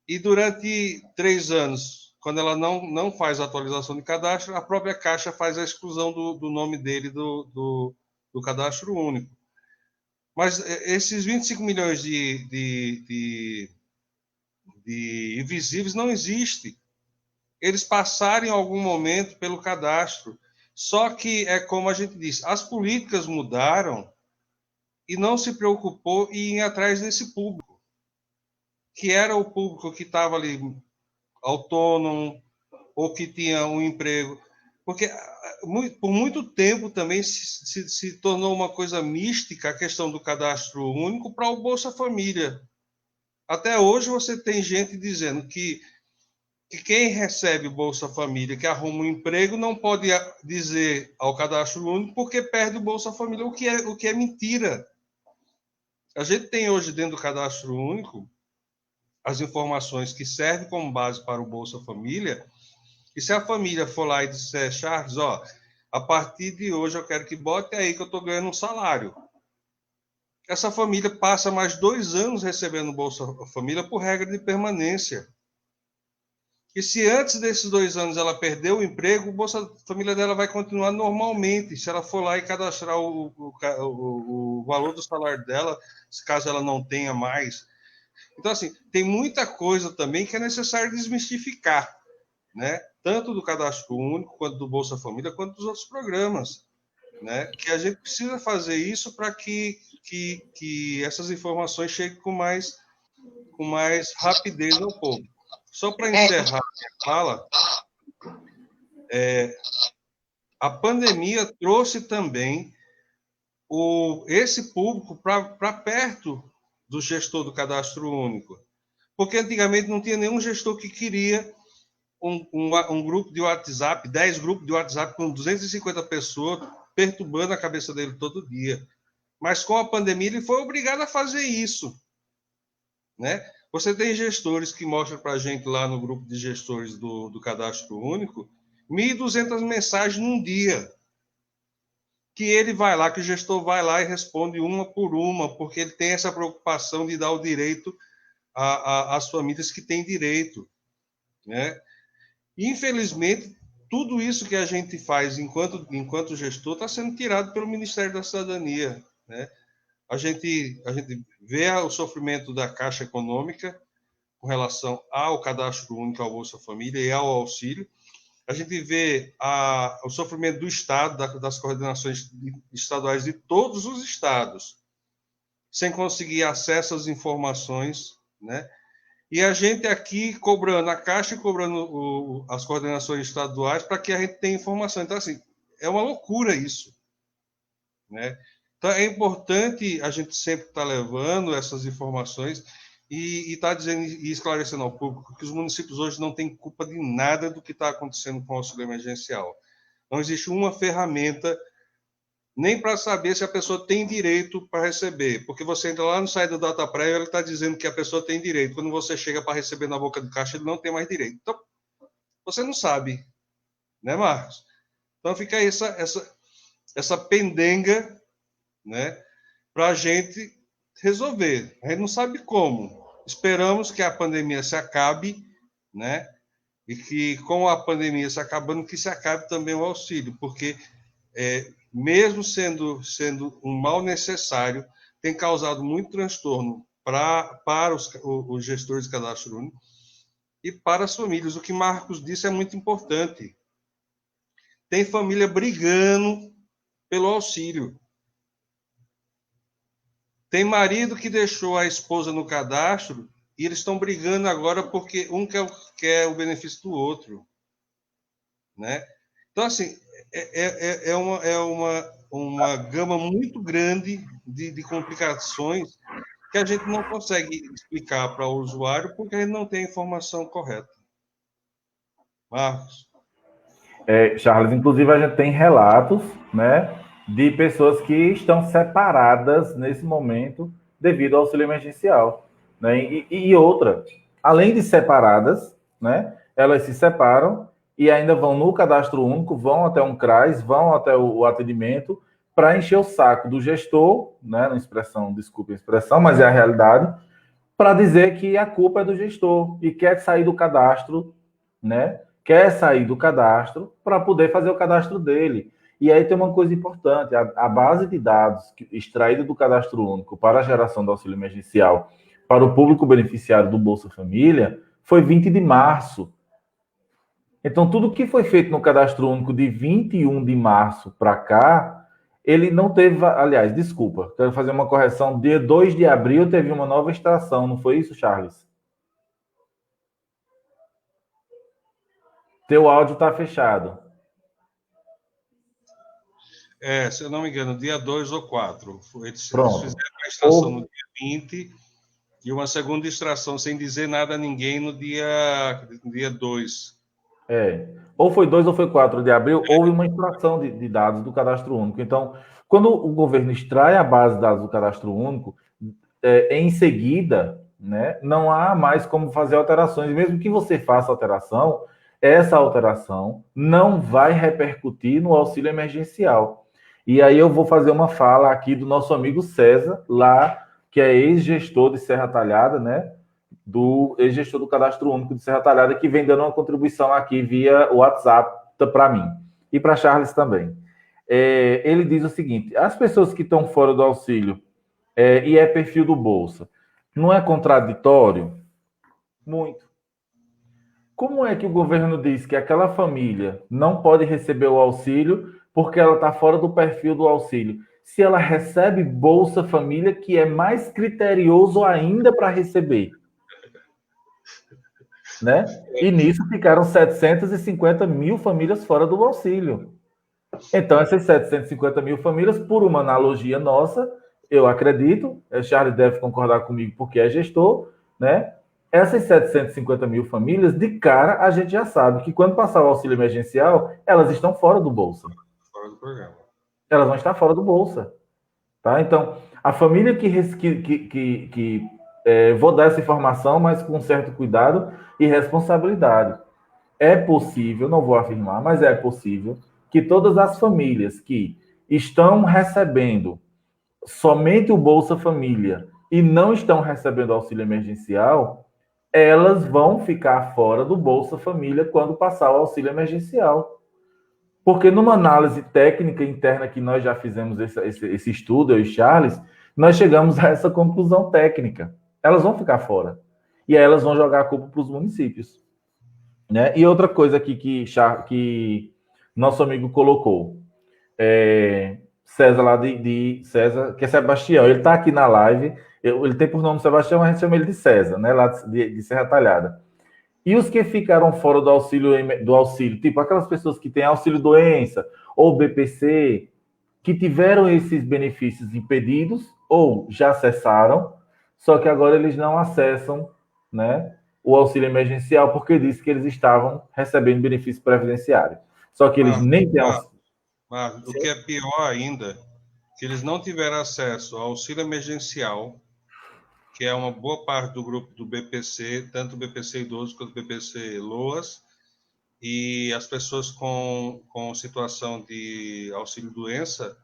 e durante 3 anos, quando ela não faz a atualização de cadastro, a própria Caixa faz a exclusão do nome dele do cadastro único. Mas esses 25 milhões de invisíveis não existem. Eles passaram em algum momento pelo cadastro. Só que é como a gente disse, as políticas mudaram e não se preocupou em ir atrás desse público, que era o público que estava ali autônomo ou que tinha um emprego. Porque por muito tempo também se tornou uma coisa mística a questão do cadastro único para o Bolsa Família. Até hoje você tem gente dizendo que quem recebe o Bolsa Família, que arruma um emprego, não pode dizer ao cadastro único porque perde o Bolsa Família, o que é mentira. A gente tem hoje dentro do cadastro único as informações que servem como base para o Bolsa Família, e se a família for lá e disser, Charles, a partir de hoje eu quero que bote aí que eu estou ganhando um salário. Essa família passa mais 2 anos recebendo Bolsa Família por regra de permanência. E se antes desses 2 anos ela perdeu o emprego, o Bolsa Família dela vai continuar normalmente, se ela for lá e cadastrar o valor do salário dela, caso ela não tenha mais. Então, assim, tem muita coisa também que é necessário desmistificar, né? Tanto do Cadastro Único, quanto do Bolsa Família, quanto dos outros programas, né? Que a gente precisa fazer isso para que essas informações cheguem com mais rapidez ao povo. Só para encerrar a minha fala, a pandemia trouxe também esse público para perto do gestor do Cadastro Único. Porque antigamente não tinha nenhum gestor que queria um grupo de WhatsApp, 10 grupos de WhatsApp com 250 pessoas perturbando a cabeça dele todo dia. Mas com a pandemia ele foi obrigado a fazer isso, né? Você tem gestores que mostram para a gente lá no grupo de gestores do Cadastro Único 1.200 mensagens num dia. Que ele vai lá, que o gestor vai lá e responde uma por uma, porque ele tem essa preocupação de dar o direito às famílias que têm direito, né? Infelizmente, tudo isso que a gente faz enquanto gestor está sendo tirado pelo Ministério da Cidadania, né? A gente vê o sofrimento da Caixa Econômica com relação ao Cadastro Único, ao Bolsa Família e ao auxílio. A gente vê o sofrimento do Estado, das coordenações estaduais de todos os estados, sem conseguir acesso às informações, né? E a gente aqui cobrando a Caixa e cobrando as coordenações estaduais para que a gente tenha informação. Então, assim, é uma loucura isso, né? Então, é importante a gente sempre estar levando essas informações e estar dizendo e esclarecendo ao público que os municípios hoje não têm culpa de nada do que está acontecendo com o auxílio emergencial. Não existe uma ferramenta nem para saber se a pessoa tem direito para receber, porque você entra lá no site do Dataprev, ele está dizendo que a pessoa tem direito. Quando você chega para receber na boca do caixa, ele não tem mais direito. Então, você não sabe, né, Marcos? Então, fica aí essa pendenga, né, para a gente resolver. A gente não sabe como. Esperamos que a pandemia se acabe, né, e que com a pandemia se acabando, que se acabe também o auxílio, porque mesmo sendo um mal necessário, tem causado muito transtorno para os gestores de cadastro único e para as famílias. O que Marcos disse é muito importante. Tem família brigando pelo auxílio. Tem marido que deixou a esposa no cadastro e eles estão brigando agora porque um quer o benefício do outro, né? Então, assim, é uma gama muito grande de complicações que a gente não consegue explicar para o usuário porque a gente não tem a informação correta. Marcos? Charles, inclusive a gente tem relatos, né, de pessoas que estão separadas nesse momento devido ao auxílio emergencial, né? E outra, além de separadas, né, elas se separam e ainda vão no cadastro único, vão até um CRAS, vão até o atendimento para encher o saco do gestor, né, desculpe a expressão, mas é a realidade, para dizer que a culpa é do gestor e quer sair do cadastro, né? Quer sair do cadastro para poder fazer o cadastro dele. E aí tem uma coisa importante, a base de dados extraída do cadastro único para a geração do auxílio emergencial para o público beneficiário do Bolsa Família foi 20 de março. Então, tudo que foi feito no cadastro único de 21 de março para cá, ele não teve... Aliás, desculpa, quero fazer uma correção. Dia 2 de abril teve uma nova extração, não foi isso, Charles? Teu áudio está fechado. Se eu não me engano, dia 2 ou 4. Eles Pronto. fizeram uma extração no dia 20 e uma segunda extração sem dizer nada a ninguém no dia 2. Ou foi 2 ou foi 4 de abril, houve uma extração de dados do cadastro único. Então, quando o governo extrai a base de dados do cadastro único, em seguida, né, não há mais como fazer alterações. Mesmo que você faça alteração, essa alteração não vai repercutir no auxílio emergencial. E aí eu vou fazer uma fala aqui do nosso amigo César, lá, que é ex-gestor de Serra Talhada, né? Do ex-gestor do Cadastro Único de Serra Talhada, que vem dando uma contribuição aqui via WhatsApp para mim e para Charles também. Ele diz o seguinte: as pessoas que estão fora do auxílio e é perfil do Bolsa, não é contraditório? Muito. Como é que o governo diz que aquela família não pode receber o auxílio porque ela está fora do perfil do auxílio, se ela recebe Bolsa Família, que é mais criterioso ainda para receber? Né? E nisso ficaram 750 mil famílias fora do auxílio. Então, essas 750 mil famílias, por uma analogia nossa, eu acredito, Charles deve concordar comigo porque é gestor, né? Essas 750 mil famílias, de cara, a gente já sabe que quando passar o auxílio emergencial, elas estão fora do Bolsa. Fora do programa. Elas vão estar fora do Bolsa. Tá? Então, a família vou dar essa informação, mas com certo cuidado e responsabilidade. É possível, não vou afirmar, mas é possível que todas as famílias que estão recebendo somente o Bolsa Família e não estão recebendo auxílio emergencial, elas vão ficar fora do Bolsa Família quando passar o auxílio emergencial. Porque numa análise técnica interna que nós já fizemos esse estudo, eu e Charles, nós chegamos a essa conclusão técnica. Elas vão ficar fora. E aí elas vão jogar a culpa para os municípios. Né? E outra coisa aqui que nosso amigo colocou. César lá de César, que é Sebastião, ele está aqui na live, ele tem por nome Sebastião, mas a gente chama ele de César, né? Lá de Serra Talhada. E os que ficaram fora do auxílio, tipo aquelas pessoas que têm auxílio doença ou BPC, que tiveram esses benefícios impedidos ou já acessaram, só que agora eles não acessam, né, o auxílio emergencial porque disse que eles estavam recebendo benefício previdenciário. Só que eles nem têm auxílio. Mas o que é pior ainda, que eles não tiveram acesso ao auxílio emergencial, que é uma boa parte do grupo do BPC, tanto o BPC idoso quanto o BPC LOAS, e as pessoas com situação de auxílio-doença,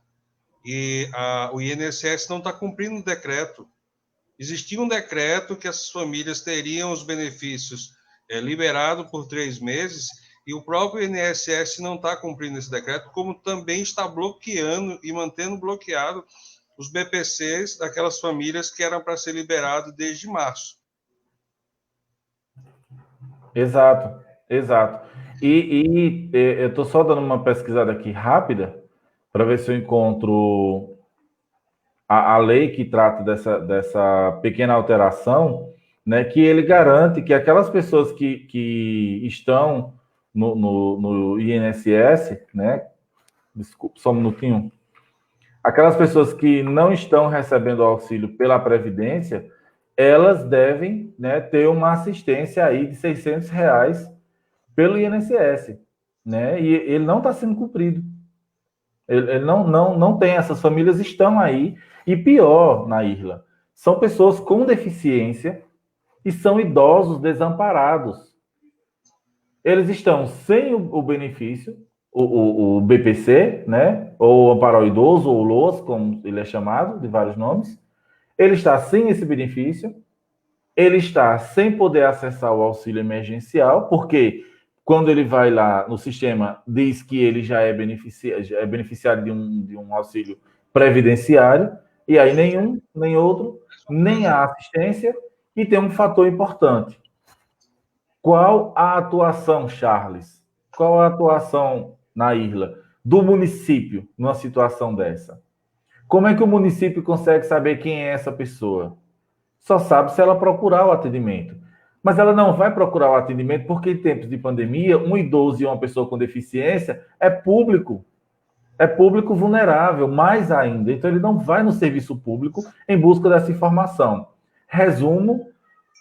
e o INSS não está cumprindo o decreto. Existia um decreto que essas famílias teriam os benefícios liberados por 3 meses, e o próprio INSS não está cumprindo esse decreto, como também está bloqueando e mantendo bloqueado os BPCs daquelas famílias que eram para ser liberados desde março. Exato. E eu estou só dando uma pesquisada aqui rápida para ver se eu encontro a lei que trata dessa pequena alteração, né, que ele garante que aquelas pessoas que estão no INSS, né, desculpa, só um minutinho, aquelas pessoas que não estão recebendo auxílio pela Previdência, elas devem, né, ter uma assistência aí de R$600 pelo INSS, né, e ele não está sendo cumprido. Ele não tem, essas famílias estão aí, e pior, Naírla, são pessoas com deficiência e são idosos desamparados. Eles estão sem o benefício, o BPC, né? Ou Amparo ao Idoso, ou LOAS, como ele é chamado, de vários nomes. Ele está sem esse benefício, ele está sem poder acessar o auxílio emergencial, porque quando ele vai lá no sistema, diz que ele já é beneficiário de um auxílio previdenciário, e aí nenhum, nem outro, nem a assistência, e tem um fator importante. Qual a atuação, Charles? Qual a atuação, Naírla, do município numa situação dessa? Como é que o município consegue saber quem é essa pessoa? Só sabe se ela procurar o atendimento. Mas ela não vai procurar o atendimento porque em tempos de pandemia, um idoso e uma pessoa com deficiência é público vulnerável, mais ainda. Então ele não vai no serviço público em busca dessa informação. Resumo,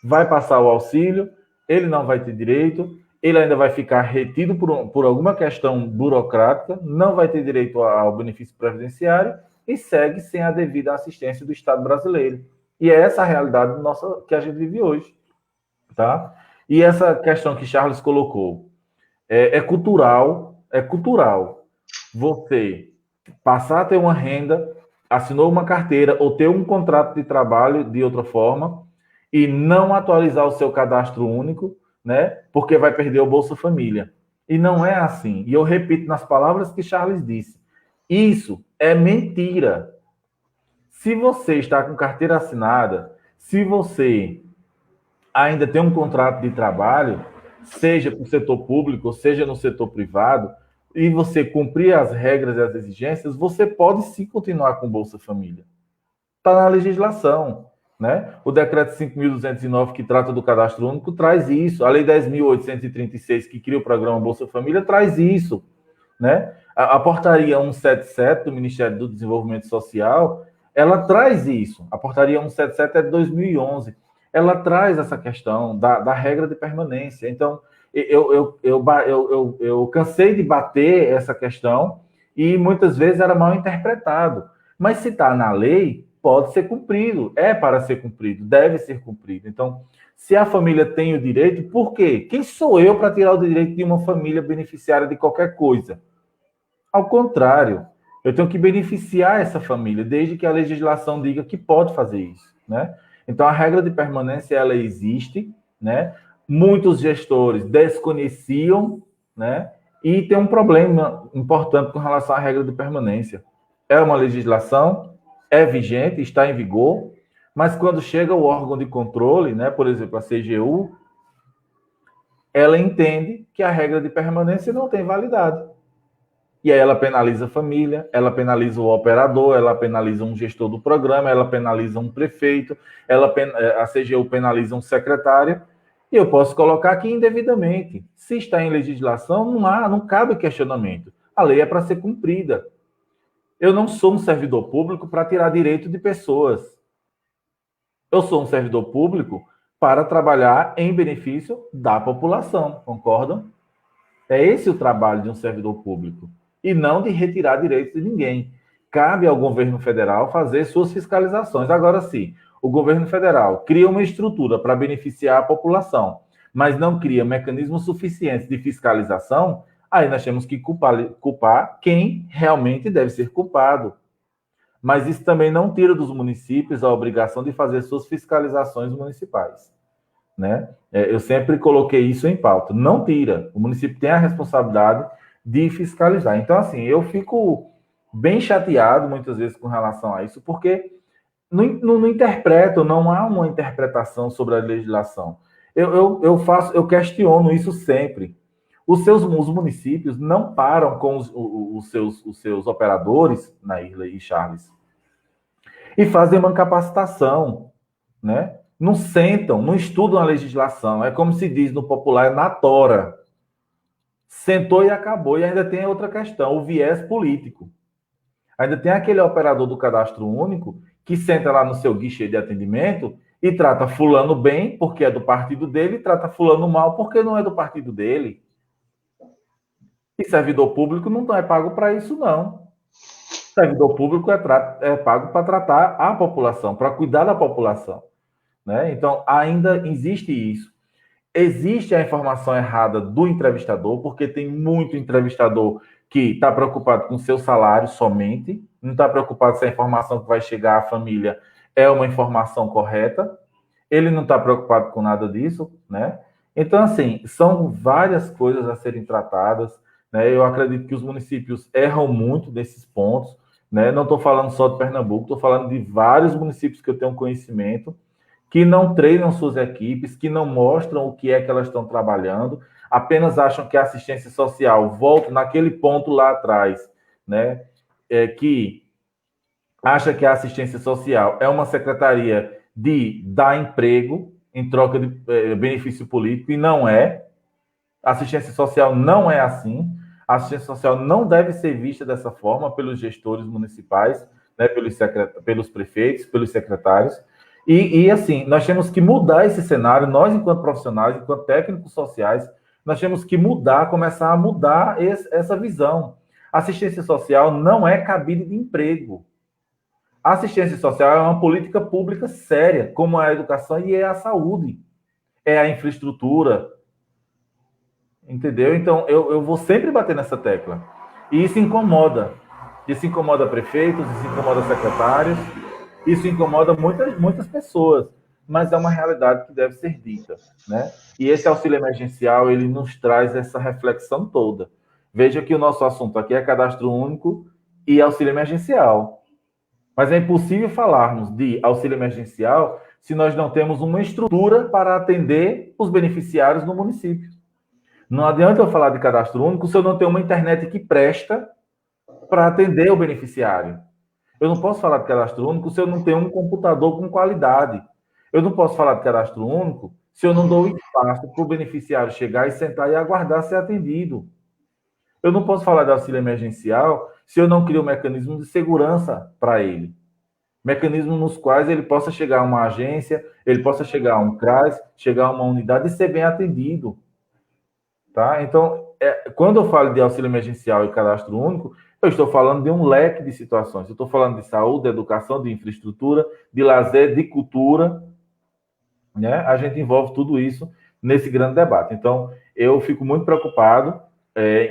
vai passar o auxílio, ele não vai ter direito, ele ainda vai ficar retido por alguma questão burocrática, não vai ter direito ao benefício previdenciário e segue sem a devida assistência do Estado brasileiro. E é essa a realidade nossa que a gente vive hoje. Tá? E essa questão que Charles colocou é cultural. Você passar a ter uma renda, assinou uma carteira ou ter um contrato de trabalho de outra forma e não atualizar o seu cadastro único, né? Porque vai perder o Bolsa Família. E não é assim. E eu repito nas palavras que Charles disse. Isso é mentira. Se você está com carteira assinada, se você ainda tem um contrato de trabalho, seja para o setor público, seja no setor privado, e você cumprir as regras e as exigências, você pode sim continuar com Bolsa Família. Está na legislação, né? O decreto 5.209, que trata do cadastro único, traz isso. A lei 10.836, que cria o programa Bolsa Família, traz isso, né? A portaria 177 do Ministério do Desenvolvimento Social, ela traz isso. A portaria 177 é de 2011. ela traz essa questão da regra de permanência. Então, eu cansei de bater essa questão e muitas vezes era mal interpretado. Mas se está na lei, pode ser cumprido, é para ser cumprido, deve ser cumprido. Então, se a família tem o direito, por quê? Quem sou eu para tirar o direito de uma família beneficiária de qualquer coisa? Ao contrário, eu tenho que beneficiar essa família, desde que a legislação diga que pode fazer isso, né? Então, a regra de permanência, ela existe, né? Muitos gestores desconheciam, né? E tem um problema importante com relação à regra de permanência. É uma legislação, é vigente, está em vigor, mas quando chega o órgão de controle, né? Por exemplo, a CGU, ela entende que a regra de permanência não tem validade. E aí ela penaliza a família, ela penaliza o operador, ela penaliza um gestor do programa, ela penaliza um prefeito, a CGU penaliza um secretário, e eu posso colocar aqui indevidamente. Se está em legislação, não cabe questionamento. A lei é para ser cumprida. Eu não sou um servidor público para tirar direito de pessoas. Eu sou um servidor público para trabalhar em benefício da população, concordam? É esse o trabalho de um servidor público. E não de retirar direitos de ninguém. Cabe ao governo federal fazer suas fiscalizações. Agora sim, o governo federal cria uma estrutura para beneficiar a população, mas não cria mecanismos suficientes de fiscalização, aí nós temos que culpar quem realmente deve ser culpado. Mas isso também não tira dos municípios a obrigação de fazer suas fiscalizações municipais, né? Eu sempre coloquei isso em pauta. Não tira. O município tem a responsabilidade de fiscalizar. Então, assim, eu fico bem chateado muitas vezes com relação a isso, porque não interpreto, não há uma interpretação sobre a legislação. Eu questiono isso sempre. Os municípios não param com os seus operadores, Nairla e Charles, e fazem uma capacitação, né? Não sentam, não estudam a legislação. É como se diz no popular, é na tora. Sentou e acabou. E ainda tem outra questão, o viés político. Ainda tem aquele operador do cadastro único que senta lá no seu guichê de atendimento e trata fulano bem porque é do partido dele e trata fulano mal porque não é do partido dele. E servidor público não é pago para isso, não. Servidor público é pago para tratar a população, para cuidar da população, né? Então, ainda existe isso. Existe a informação errada do entrevistador, porque tem muito entrevistador que está preocupado com seu salário somente, não está preocupado se a informação que vai chegar à família é uma informação correta, ele não está preocupado com nada disso, né? Então, assim, são várias coisas a serem tratadas, né? Eu acredito que os municípios erram muito desses pontos, né? Não estou falando só de Pernambuco, estou falando de vários municípios que eu tenho conhecimento, que não treinam suas equipes, que não mostram o que é que elas estão trabalhando, apenas acham que a assistência social volta naquele ponto lá atrás, né? Que acha que a assistência social é uma secretaria de dar emprego em troca de benefício político, e não é. A assistência social não é assim. A assistência social não deve ser vista dessa forma pelos gestores municipais, né? Pelos prefeitos, pelos secretários. E, assim, nós temos que mudar esse cenário, nós, enquanto profissionais, enquanto técnicos sociais, nós temos que começar a mudar essa visão. Assistência social não é cabide de emprego. A assistência social é uma política pública séria, como a educação e a saúde, é a infraestrutura, entendeu? Então, eu vou sempre bater nessa tecla. E isso incomoda. Isso incomoda prefeitos, isso incomoda secretários, isso incomoda muitas pessoas, mas é uma realidade que deve ser dita, né? E esse auxílio emergencial, ele nos traz essa reflexão toda. Veja que o nosso assunto aqui é cadastro único e auxílio emergencial. Mas é impossível falarmos de auxílio emergencial se nós não temos uma estrutura para atender os beneficiários no município. Não adianta eu falar de cadastro único se eu não tenho uma internet que presta para atender o beneficiário. Eu não posso falar de cadastro único se eu não tenho um computador com qualidade. Eu não posso falar de cadastro único se eu não dou espaço para o beneficiário chegar e sentar e aguardar ser atendido. Eu não posso falar de auxílio emergencial se eu não crio um mecanismo de segurança para ele. Mecanismos nos quais ele possa chegar a uma agência, ele possa chegar a um CRAS, chegar a uma unidade e ser bem atendido. Tá? Então, quando eu falo de auxílio emergencial e cadastro único, eu estou falando de um leque de situações. Eu estou falando de saúde, de educação, de infraestrutura, de lazer, de cultura, né? A gente envolve tudo isso nesse grande debate. Então, eu fico muito preocupado,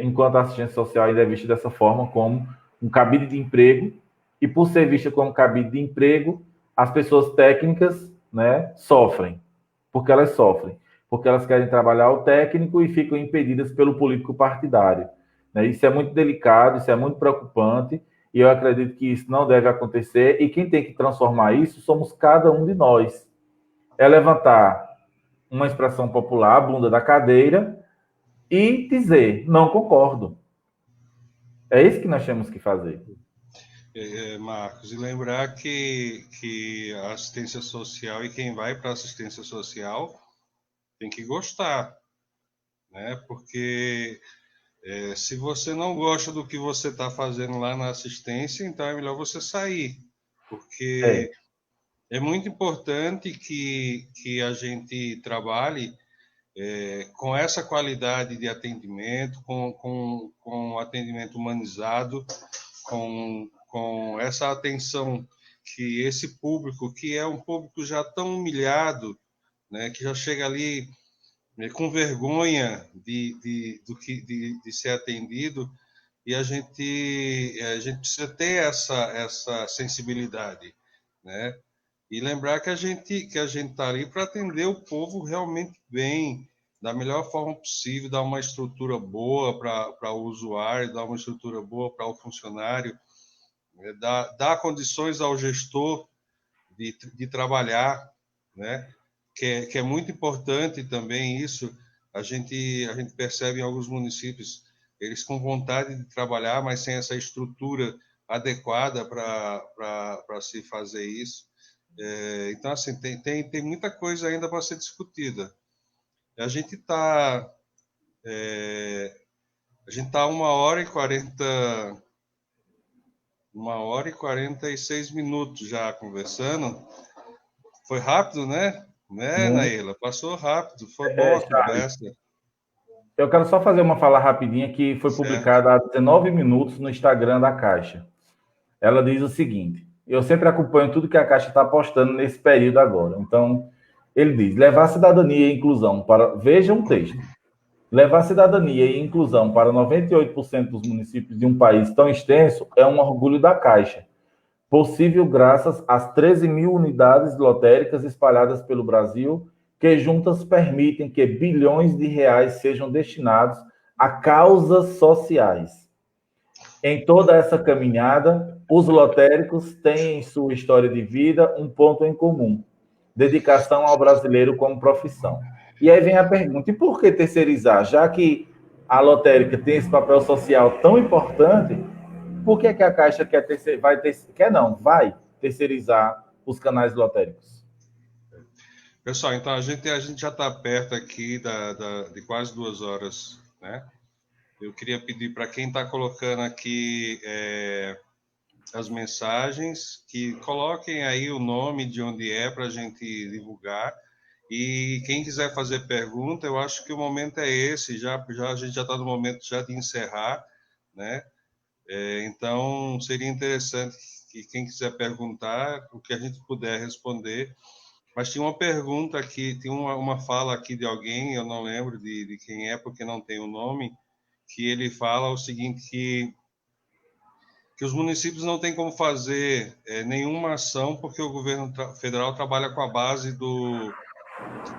enquanto a assistência social ainda é vista dessa forma, como um cabide de emprego, e por ser vista como cabide de emprego, as pessoas técnicas, né, sofrem, porque elas querem trabalhar o técnico e ficam impedidas pelo político partidário. Né? Isso é muito delicado, isso é muito preocupante, e eu acredito que isso não deve acontecer, e quem tem que transformar isso somos cada um de nós. É levantar uma expressão popular, a bunda da cadeira, e dizer, não concordo. É isso que nós temos que fazer. Marcos, e lembrar que a assistência social e quem vai para a assistência social tem que gostar, né? Porque se você não gosta do que você está fazendo lá na assistência, então é melhor você sair, porque é muito importante que a gente trabalhe com essa qualidade de atendimento, com atendimento humanizado, com essa atenção que esse público, que é um público já tão humilhado, né, que já chega ali com vergonha de ser atendido, e a gente precisa ter essa sensibilidade, né? E lembrar que a gente está ali para atender o povo realmente bem, da melhor forma possível, dar uma estrutura boa para o usuário, dar uma estrutura boa para o funcionário, né? Dar condições ao gestor de trabalhar, né? Que é muito importante também isso. A gente percebe em alguns municípios eles com vontade de trabalhar, mas sem essa estrutura adequada para se fazer isso. Então, assim, tem muita coisa ainda para ser discutida. A gente está uma hora e 46 minutos já conversando. Foi rápido, né? Né, Naila? Passou rápido. Foi boa a conversa. Eu quero só fazer uma fala rapidinha que foi Certo. publicada há 19 minutos no Instagram da Caixa. Ela diz o seguinte: eu sempre acompanho tudo que a Caixa está postando nesse período agora. Então, ele diz: levar cidadania e inclusão para. Veja um texto. Levar cidadania e inclusão para 98% dos municípios de um país tão extenso é um orgulho da Caixa. Possível graças às 13 mil unidades lotéricas espalhadas pelo Brasil, que juntas permitem que bilhões de reais sejam destinados a causas sociais. Em toda essa caminhada, os lotéricos têm em sua história de vida um ponto em comum: dedicação ao brasileiro como profissão. E aí vem a pergunta: e por que terceirizar? Já que a lotérica tem esse papel social tão importante, por que a Caixa vai terceirizar os canais lotéricos? Pessoal, então a gente já está perto aqui de quase 2 horas, né? Eu queria pedir para quem está colocando aqui as mensagens, que coloquem aí o nome de onde é para a gente divulgar. E quem quiser fazer pergunta, eu acho que o momento é esse. A gente já está no momento já de encerrar, né? Então seria interessante que quem quiser perguntar, o que a gente puder responder. Mas tinha uma pergunta aqui, tem uma fala aqui de alguém, eu não lembro de quem é, porque não tem o nome, que ele fala o seguinte, que os municípios não têm como fazer nenhuma ação, porque o governo federal trabalha com a base do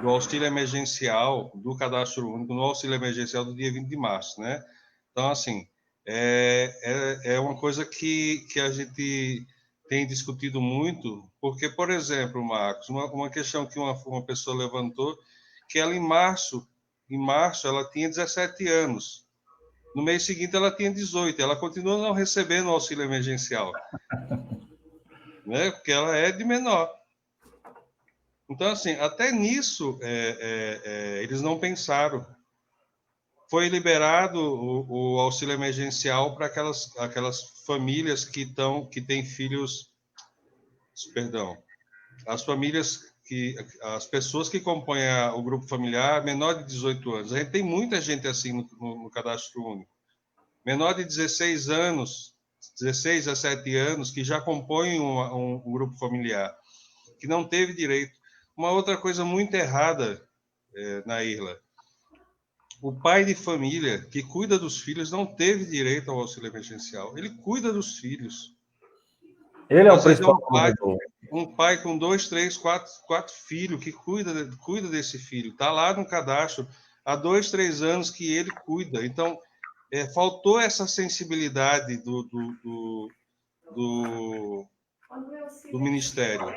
auxílio emergencial, do cadastro único, no auxílio emergencial do dia 20 de março, né? Então, assim, é uma coisa que a gente tem discutido muito, porque, por exemplo, Marcos, uma questão que uma pessoa levantou, que ela em março ela tinha 17 anos. No mês seguinte ela tinha 18, ela continua não recebendo o auxílio emergencial, né? Porque ela é de menor. Então, assim, até nisso eles não pensaram. Foi liberado o auxílio emergencial para aquelas famílias que têm filhos perdão, as pessoas que compõem o grupo familiar menor de 18 anos. A gente tem muita gente assim no cadastro único. Menor de 16 anos, 16 a 17 anos, que já compõem um grupo familiar, que não teve direito. Uma outra coisa muito errada na Irla, o pai de família que cuida dos filhos não teve direito ao auxílio emergencial. Ele cuida dos filhos. Ele é o Às vezes principal provedor. um pai com 2, 3, 4 filhos que cuida desse filho. Está lá no cadastro há 2, 3 anos que ele cuida. Então, faltou essa sensibilidade do Ministério.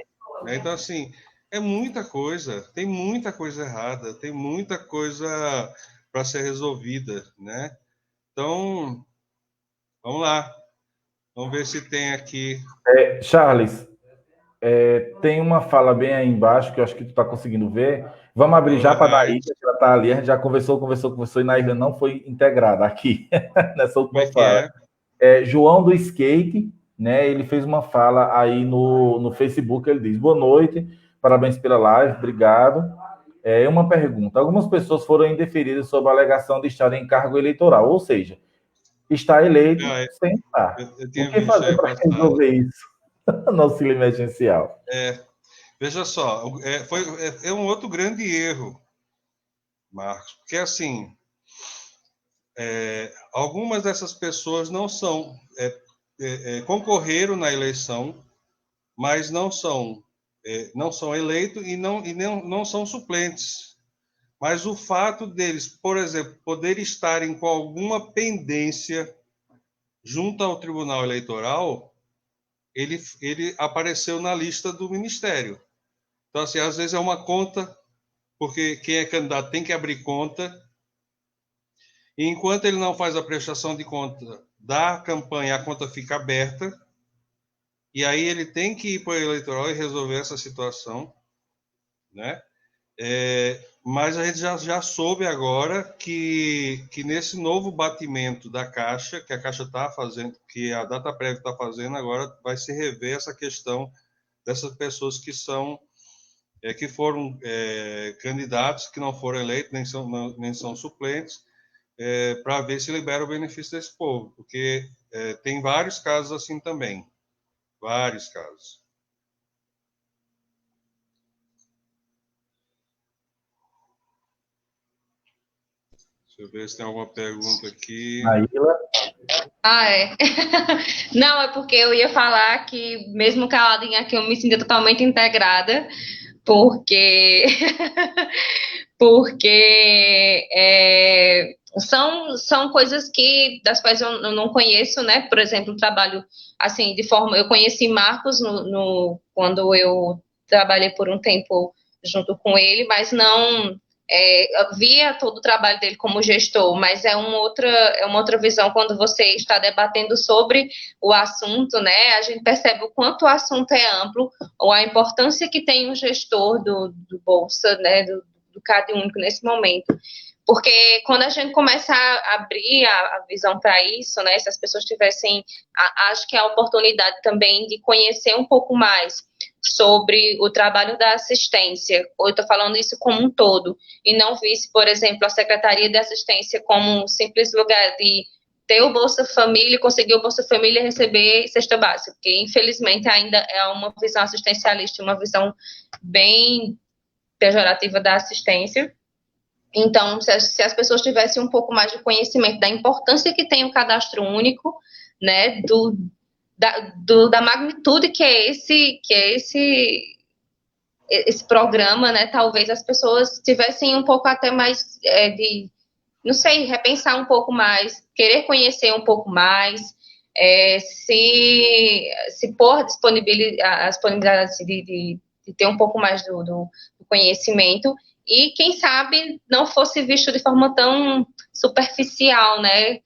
Então, assim, é muita coisa, tem muita coisa errada, tem muita coisa para ser resolvida, né? Então, vamos lá. Vamos ver se tem aqui. Charles, tem uma fala bem aí embaixo que eu acho que tu está conseguindo ver. Vamos abrir já para a Naíra, que ela está ali. A gente já conversou, e Naíra não foi integrada aqui nessa última fala. João do Skate, né? Ele fez uma fala aí no Facebook. Ele diz: boa noite, parabéns pela live, obrigado. Uma pergunta: algumas pessoas foram indeferidas sob a alegação de estar em cargo eleitoral, ou seja, está eleito sem estar. O que fazer para resolver isso no auxílio emergencial? Veja só, é um outro grande erro, Marcos, porque assim, algumas dessas pessoas não são concorreram na eleição, mas não são eleitos e não são suplentes. Mas o fato deles, por exemplo, poderem estarem com alguma pendência junto ao Tribunal Eleitoral, ele apareceu na lista do Ministério. Então, assim, às vezes é uma conta, porque quem é candidato tem que abrir conta, e enquanto ele não faz a prestação de conta da campanha, a conta fica aberta, e aí ele tem que ir para o eleitoral e resolver essa situação, né? Mas a gente já soube agora que nesse novo batimento da Caixa, que a Caixa está fazendo, que a Dataprev está fazendo agora, vai se rever essa questão dessas pessoas que foram candidatos, que não foram eleitos, nem são suplentes, para ver se libera o benefício desse povo, porque tem vários casos assim também, vários casos. Deixa eu ver se tem alguma pergunta aqui. Naíla? Não, é porque eu ia falar que, mesmo caladinha aqui, eu me sinto totalmente integrada, porque são coisas das quais eu não conheço, né? Por exemplo, trabalho assim eu conheci Marcos quando eu trabalhei por um tempo junto com ele, mas não via todo o trabalho dele como gestor, mas é uma outra visão quando você está debatendo sobre o assunto, né? A gente percebe o quanto o assunto é amplo, ou a importância que tem o gestor do Bolsa, né? Do Cade Único nesse momento. Porque quando a gente começa a abrir a visão para isso, né? Se as pessoas tivessem, acho que a oportunidade também de conhecer um pouco mais sobre o trabalho da assistência, eu estou falando isso como um todo, e não visse, por exemplo, a Secretaria de Assistência como um simples lugar de ter o Bolsa Família e conseguir o Bolsa Família e receber cesta básica, porque infelizmente ainda é uma visão assistencialista, uma visão bem pejorativa da assistência. Então, se as pessoas tivessem um pouco mais de conhecimento da importância que tem o cadastro único, né, da magnitude que é esse programa, né, talvez as pessoas tivessem um pouco até mais não sei, repensar um pouco mais, querer conhecer um pouco mais, se pôr a disponibilidade de ter um pouco mais do conhecimento, e quem sabe não fosse visto de forma tão superficial, né?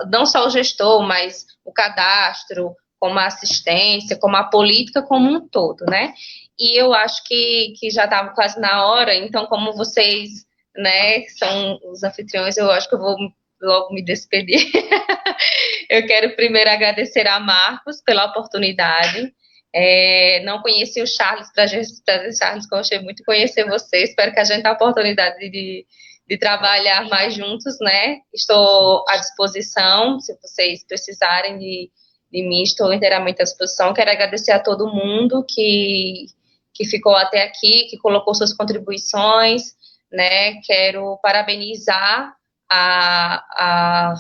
Não só o gestor, mas o cadastro, como a assistência, como a política como um todo, né? E eu acho que já estava quase na hora, então como vocês, né, são os anfitriões, eu acho que eu vou logo me despedir. Eu quero primeiro agradecer a Marcos pela oportunidade. Não conheci o Charles, prazer, Charles, gostei muito de conhecer você, espero que a gente tenha a oportunidade de trabalhar mais juntos, né? Estou à disposição, se vocês precisarem de mim, estou inteiramente à disposição. Quero agradecer a todo mundo que ficou até aqui, que colocou suas contribuições, né? Quero parabenizar a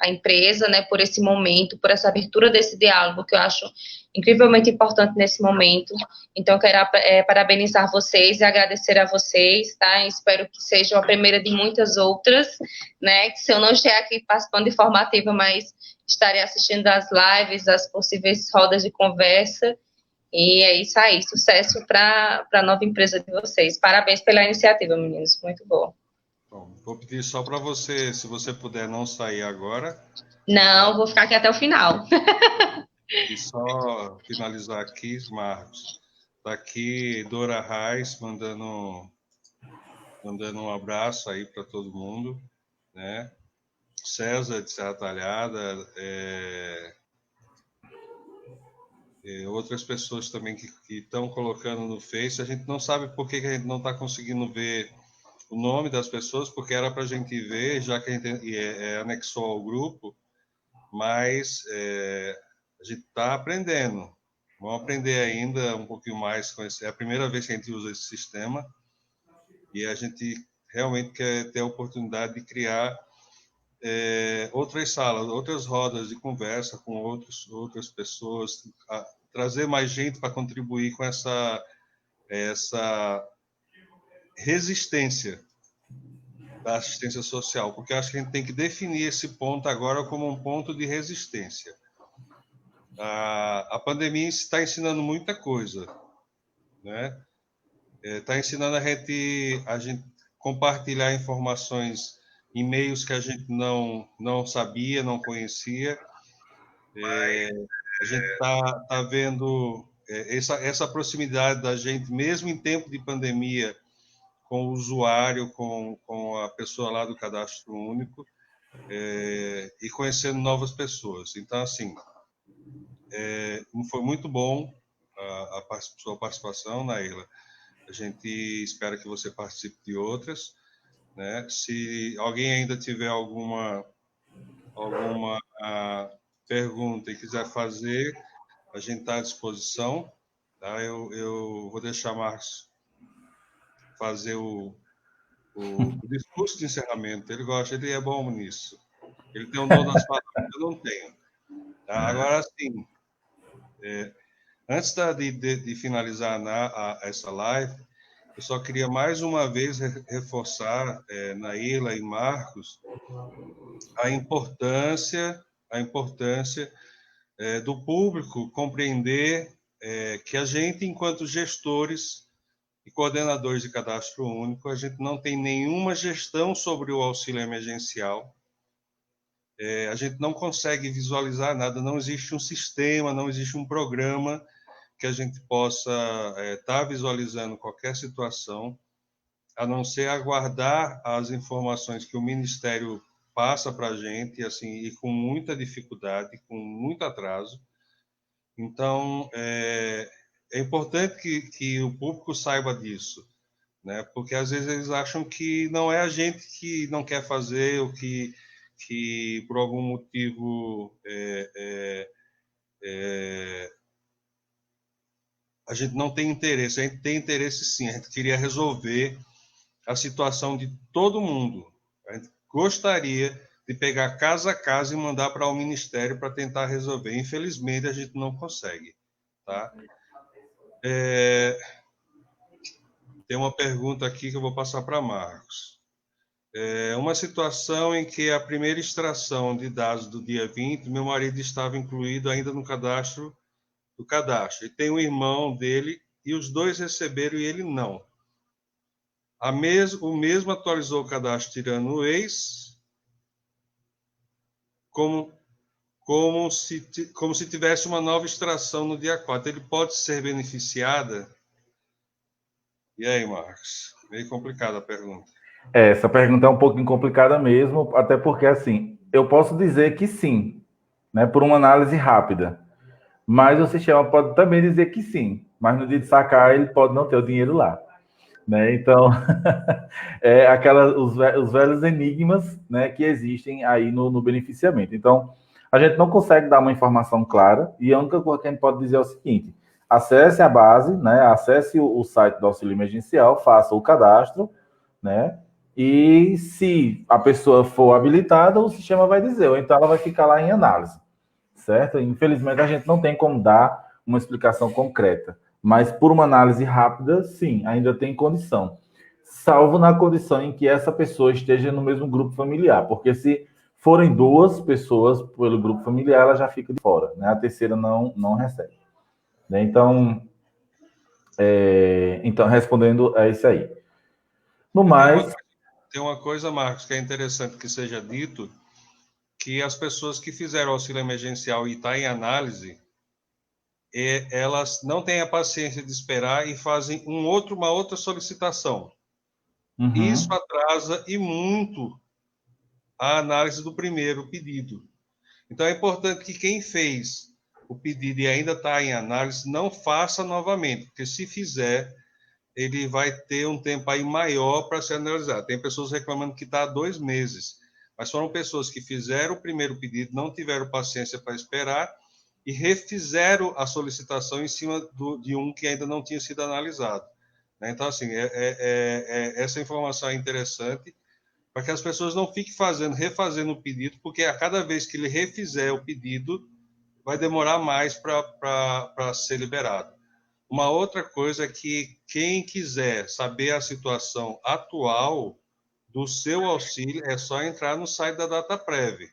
empresa, né, por esse momento, por essa abertura desse diálogo, que eu acho incrivelmente importante nesse momento. Então, quero parabenizar vocês e agradecer a vocês, tá? Espero que seja a primeira de muitas outras, né? Que se eu não estiver aqui participando de formativa, mas estarei assistindo as lives, as possíveis rodas de conversa. E é isso aí. Sucesso para a nova empresa de vocês. Parabéns pela iniciativa, meninos. Muito boa. Bom, vou pedir só para você, se você puder não sair agora. Não, vou ficar aqui até o final. E só finalizar aqui, Marcos. Está aqui Dora Reis mandando um abraço aí para todo mundo, né? César de Serra Talhada, outras pessoas também que estão colocando no Face. A gente não sabe por que a gente não está conseguindo ver o nome das pessoas, porque era para a gente ver, já que a gente anexou ao grupo, mas a gente está aprendendo. Vamos aprender ainda um pouquinho mais com esse. É a primeira vez que a gente usa esse sistema e a gente realmente quer ter a oportunidade de criar outras salas, outras rodas de conversa com outras pessoas, trazer mais gente para contribuir com essa resistência da assistência social, porque acho que a gente tem que definir esse ponto agora como um ponto de resistência. A pandemia está ensinando muita coisa, né? Está ensinando a gente compartilhar informações em meios que a gente não sabia, não conhecia. A gente está vendo essa proximidade da gente, mesmo em tempo de pandemia, com o usuário, com a pessoa lá do Cadastro Único, e conhecendo novas pessoas. Então, assim, foi muito bom a sua participação, Naila. A gente espera que você participe de outras, né? Se alguém ainda tiver alguma pergunta e quiser fazer, a gente está à disposição. Tá? Eu vou deixar Marcos fazer o discurso de encerramento. Ele é bom nisso. Ele tem um dom das palavras que eu não tenho. Tá? Agora, sim, antes de finalizar essa live, eu só queria mais uma vez reforçar, Naila e Marcos, a importância do público compreender que a gente, enquanto gestores e coordenadores de cadastro único, a gente não tem nenhuma gestão sobre o auxílio emergencial. A gente não consegue visualizar nada, não existe um sistema, não existe um programa que a gente possa estar visualizando qualquer situação, a não ser aguardar as informações que o Ministério passa para a gente, assim, e com muita dificuldade, com muito atraso. Então, é importante que o público saiba disso, né? Porque às vezes eles acham que não é a gente que não quer fazer, ou que por algum motivo a gente não tem interesse. A gente tem interesse, sim. A gente queria resolver a situação de todo mundo. A gente gostaria de pegar casa a casa e mandar para o Ministério para tentar resolver. Infelizmente, a gente não consegue. Tá? Tem uma pergunta aqui que eu vou passar para Marcos. Uma situação em que a primeira extração de dados do dia 20, meu marido estava incluído ainda no cadastro do cadastro. E tem um irmão dele e os dois receberam e ele não. O mesmo atualizou o cadastro tirando o ex, como se tivesse uma nova extração no dia 4. Ele pode ser beneficiada? E aí, Marcos? Meio complicada a pergunta. Essa pergunta é um pouquinho complicada mesmo, até porque, assim, eu posso dizer que sim, né, por uma análise rápida. mas o sistema pode também dizer que sim, mas no dia de sacar ele pode não ter o dinheiro lá, né? Então, os velhos enigmas, né, que existem aí no beneficiamento. Então, a gente não consegue dar uma informação clara e a única coisa que a gente pode dizer é o seguinte: acesse a base, né, acesse o site do auxílio emergencial, faça o cadastro, né? E se a pessoa for habilitada, o sistema vai dizer, ou então ela vai ficar lá em análise, certo? Infelizmente, a gente não tem como dar uma explicação concreta, mas por uma análise rápida, sim, ainda tem condição, salvo na condição em que essa pessoa esteja no mesmo grupo familiar, porque se forem duas pessoas pelo grupo familiar, ela já fica de fora, né? A terceira não recebe. Né? Então, respondendo a isso aí. No mais... Tem uma coisa, Marcos, que é interessante que seja dito, que as pessoas que fizeram auxílio emergencial e está em análise, elas não têm a paciência de esperar e fazem uma outra solicitação. Uhum. Isso atrasa e muito a análise do primeiro pedido. Então, é importante que quem fez o pedido e ainda está em análise não faça novamente, porque se fizer, ele vai ter um tempo aí maior para ser analisado. Tem pessoas reclamando que está há 2 meses, mas foram pessoas que fizeram o primeiro pedido, não tiveram paciência para esperar e refizeram a solicitação em cima de um que ainda não tinha sido analisado. Então, assim, essa informação é interessante para que as pessoas não fiquem refazendo o pedido, porque a cada vez que ele refizer o pedido, vai demorar mais para ser liberado. Uma outra coisa é que quem quiser saber a situação atual do seu auxílio, é só entrar no site da DataPrev.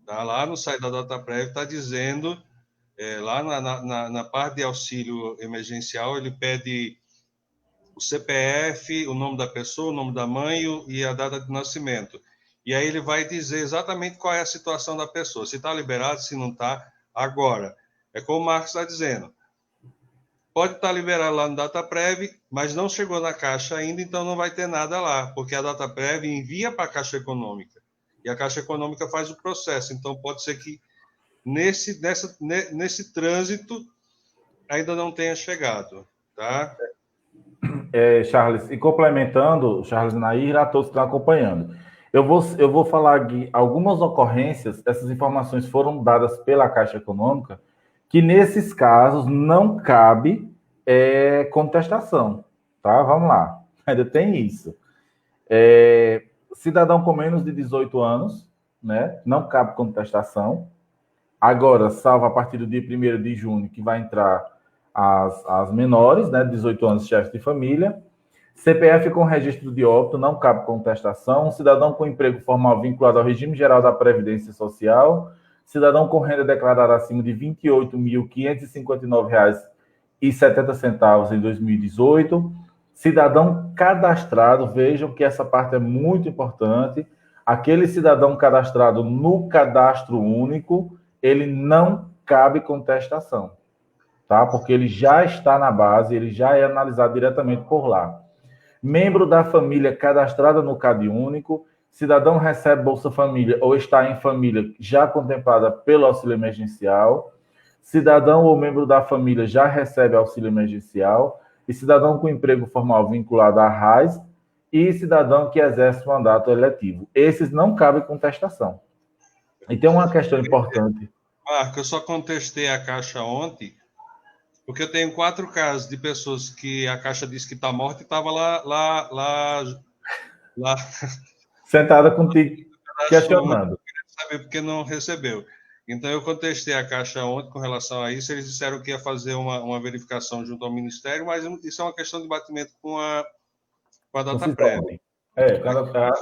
Tá? Lá no site da DataPrev está dizendo, lá na parte de auxílio emergencial, ele pede o CPF, o nome da pessoa, o nome da mãe e a data de nascimento. E aí ele vai dizer exatamente qual é a situação da pessoa, se está liberado, se não está. Agora, é como o Marcos está dizendo, pode estar liberado lá no DataPrev, mas não chegou na Caixa ainda, então não vai ter nada lá, porque a DataPrev envia para a Caixa Econômica, e a Caixa Econômica faz o processo. Então, pode ser que nesse trânsito ainda não tenha chegado, tá? Charles, e complementando, Charles e Nair, a todos que estão acompanhando. Eu vou falar aqui algumas ocorrências, essas informações foram dadas pela Caixa Econômica, que nesses casos não cabe contestação, tá? Vamos lá, ainda tem isso. Cidadão com menos de 18 anos, né? Não cabe contestação. Agora, salvo a partir do dia 1º de junho, que vai entrar as menores, né? 18 anos, chefes de família. CPF com registro de óbito, não cabe contestação. Cidadão com emprego formal vinculado ao regime geral da Previdência Social. Cidadão com renda declarada acima de R$ 28.559,70 em 2018. Cidadão cadastrado, vejam que essa parte é muito importante. Aquele cidadão cadastrado no cadastro único, ele não cabe contestação, tá? Porque ele já está na base, ele já é analisado diretamente por lá. Membro da família cadastrada no CadÚnico, cidadão recebe Bolsa Família ou está em família já contemplada pelo auxílio emergencial, cidadão ou membro da família já recebe auxílio emergencial, e cidadão com emprego formal vinculado à RAIS, e cidadão que exerce mandato eletivo. Esses não cabem contestação. E tem uma questão importante. Marco, eu só contestei a Caixa ontem, porque eu tenho 4 casos de pessoas que a Caixa disse que está morta e estava lá sentada contigo, questionando. Saber porque não recebeu. Então, eu contestei a Caixa ontem com relação a isso. Eles disseram que ia fazer uma verificação junto ao Ministério, mas isso é uma questão de batimento com a DataPrev. A DataPrev.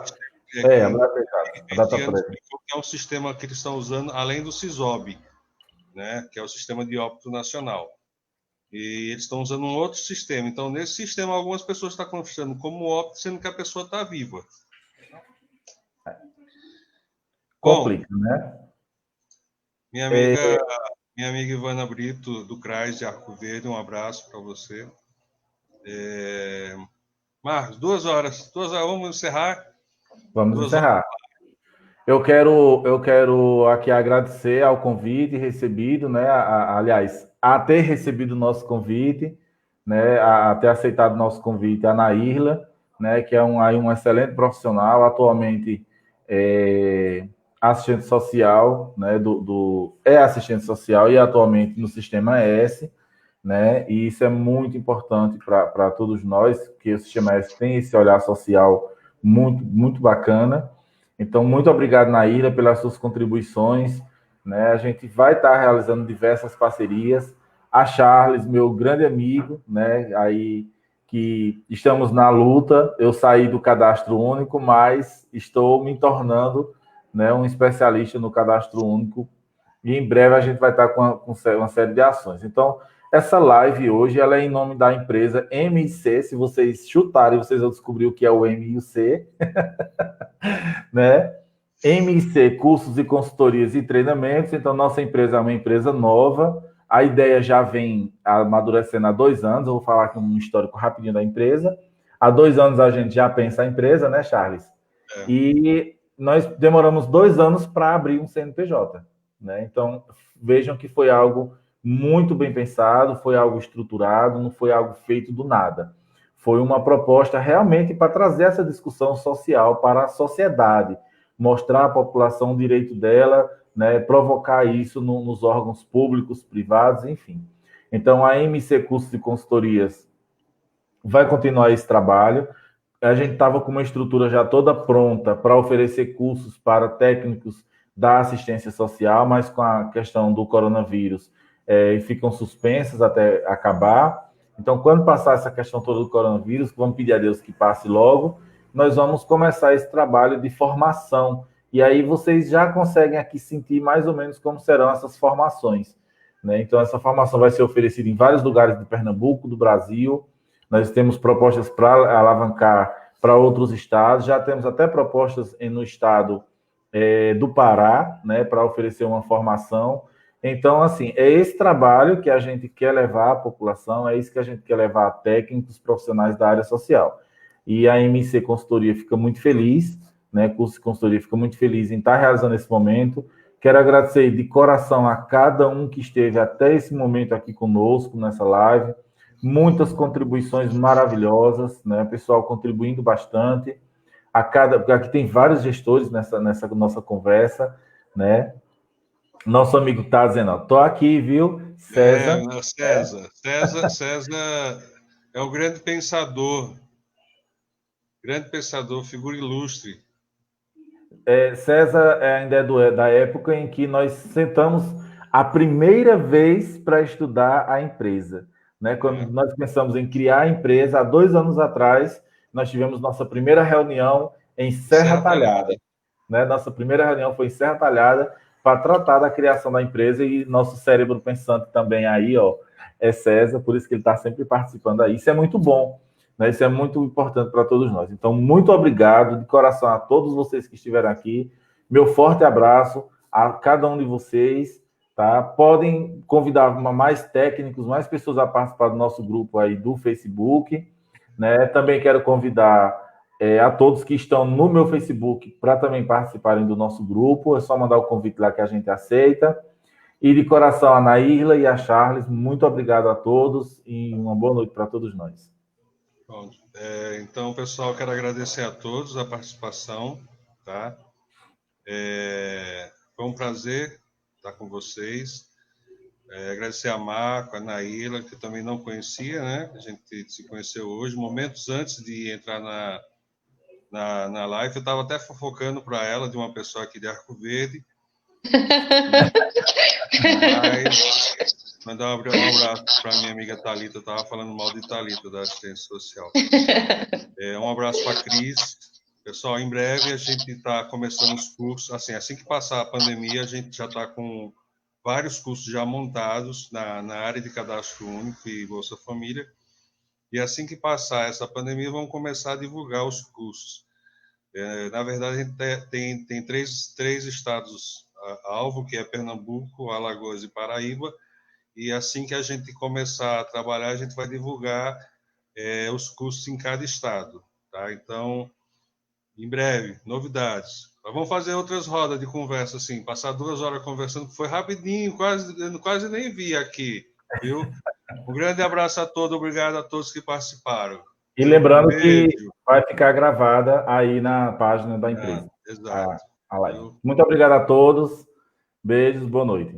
É um sistema que eles estão usando, além do CISOB, né, que é o Sistema de Óbito Nacional. E eles estão usando um outro sistema. Então, nesse sistema, algumas pessoas estão considerando como óbito, sendo que a pessoa está viva. Complica, né? Minha amiga Ivana Brito, do CRAS de Arco Verde, um abraço para você. Marcos, 2 horas. Vamos encerrar? Vamos encerrar. Eu quero aqui agradecer ao convite recebido, né? Aliás, a ter recebido o nosso convite, né? A ter aceitado o nosso convite, a Naírla, né? Que é aí um excelente profissional, atualmente é assistente social, né? É assistente social e atualmente no Sistema S, né? E isso é muito importante para todos nós, que o Sistema S tem esse olhar social muito, muito bacana. Então, muito obrigado, Naíra, pelas suas contribuições, né? A gente vai estar realizando diversas parcerias. A Charles, meu grande amigo, né? Aí que estamos na luta. Eu saí do cadastro único, mas estou me tornando, né, um especialista no cadastro único. E em breve a gente vai estar com uma série de ações. Então, essa live hoje ela é em nome da empresa MIC. Se vocês chutarem, vocês vão descobrir o que é o M e o C, né? MIC, cursos e consultorias e treinamentos. Então, nossa empresa é uma empresa nova. A ideia já vem amadurecendo há 2 anos. Eu vou falar aqui um histórico rapidinho da empresa. Há 2 anos a gente já pensa a empresa, né, Charles? É. E nós demoramos 2 anos para abrir um CNPJ, né? Então, vejam que foi algo muito bem pensado, foi algo estruturado, não foi algo feito do nada. Foi uma proposta realmente para trazer essa discussão social para a sociedade, mostrar à população o direito dela, né, provocar isso nos órgãos públicos, privados, enfim. Então, a MC Cursos e Consultorias vai continuar esse trabalho. A gente estava com uma estrutura já toda pronta para oferecer cursos para técnicos da assistência social, mas com a questão do coronavírus, ficam suspensas até acabar. Então, quando passar essa questão toda do coronavírus, vamos pedir a Deus que passe logo, nós vamos começar esse trabalho de formação. E aí vocês já conseguem aqui sentir mais ou menos como serão essas formações, né? Então, essa formação vai ser oferecida em vários lugares de Pernambuco, do Brasil. Nós temos propostas para alavancar para outros estados, já temos até propostas no estado do Pará, né, para oferecer uma formação. Então, assim, é esse trabalho que a gente quer levar à população, é isso que a gente quer levar a técnicos profissionais da área social. E a MC Consultoria fica muito feliz, né, curso de consultoria fica muito feliz em estar realizando esse momento. Quero agradecer de coração a cada um que esteve até esse momento aqui conosco nessa live. Muitas contribuições maravilhosas, né? O pessoal contribuindo bastante. Aqui tem vários gestores nessa nossa conversa, né? Nosso amigo está dizendo, estou aqui, viu? César. César é um grande pensador, figura ilustre. César ainda é da época em que nós sentamos a primeira vez para estudar a empresa. Né? Quando nós pensamos em criar a empresa, há 2 anos atrás, nós tivemos nossa primeira reunião em Serra Talhada. Né? Nossa primeira reunião foi em Serra Talhada para tratar da criação da empresa e nosso cérebro pensante também aí, ó, é César, por isso que ele está sempre participando aí. Isso é muito bom, né? Isso é muito importante para todos nós. Então, muito obrigado de coração a todos vocês que estiveram aqui. Meu forte abraço a cada um de vocês. Tá? Podem convidar mais técnicos, mais pessoas a participar do nosso grupo aí do Facebook. Né? Também quero convidar a todos que estão no meu Facebook para também participarem do nosso grupo. É só mandar o convite lá que a gente aceita. E de coração a Naírla e a Charles, muito obrigado a todos e uma boa noite para todos nós. Pronto. Então, pessoal, quero agradecer a todos a participação. Tá? Foi um prazer estar com vocês. Agradecer a Marco, a Naíla, que eu também não conhecia, né? A gente se conheceu hoje, momentos antes de entrar na live. Eu estava até fofocando para ela de uma pessoa aqui de Arco Verde. Mas mandar um abraço para minha amiga Thalita. Eu estava falando mal de Thalita, da assistência social. Um abraço para a Cris. Pessoal, em breve a gente está começando os cursos. Assim que passar a pandemia, a gente já está com vários cursos já montados na área de cadastro único e Bolsa Família. E assim que passar essa pandemia, vamos começar a divulgar os cursos. Na verdade, a gente tem três estados alvo, que é Pernambuco, Alagoas e Paraíba. E assim que a gente começar a trabalhar, a gente vai divulgar os cursos em cada estado. Tá? Então, em breve, novidades. Mas vamos fazer outras rodas de conversa, assim, passar 2 horas conversando, foi rapidinho, eu quase nem vi aqui, viu? Um grande abraço a todos, obrigado a todos que participaram. E lembrando que vai ficar gravada aí na página da empresa. Exato. A live. Muito obrigado a todos. Beijos, boa noite.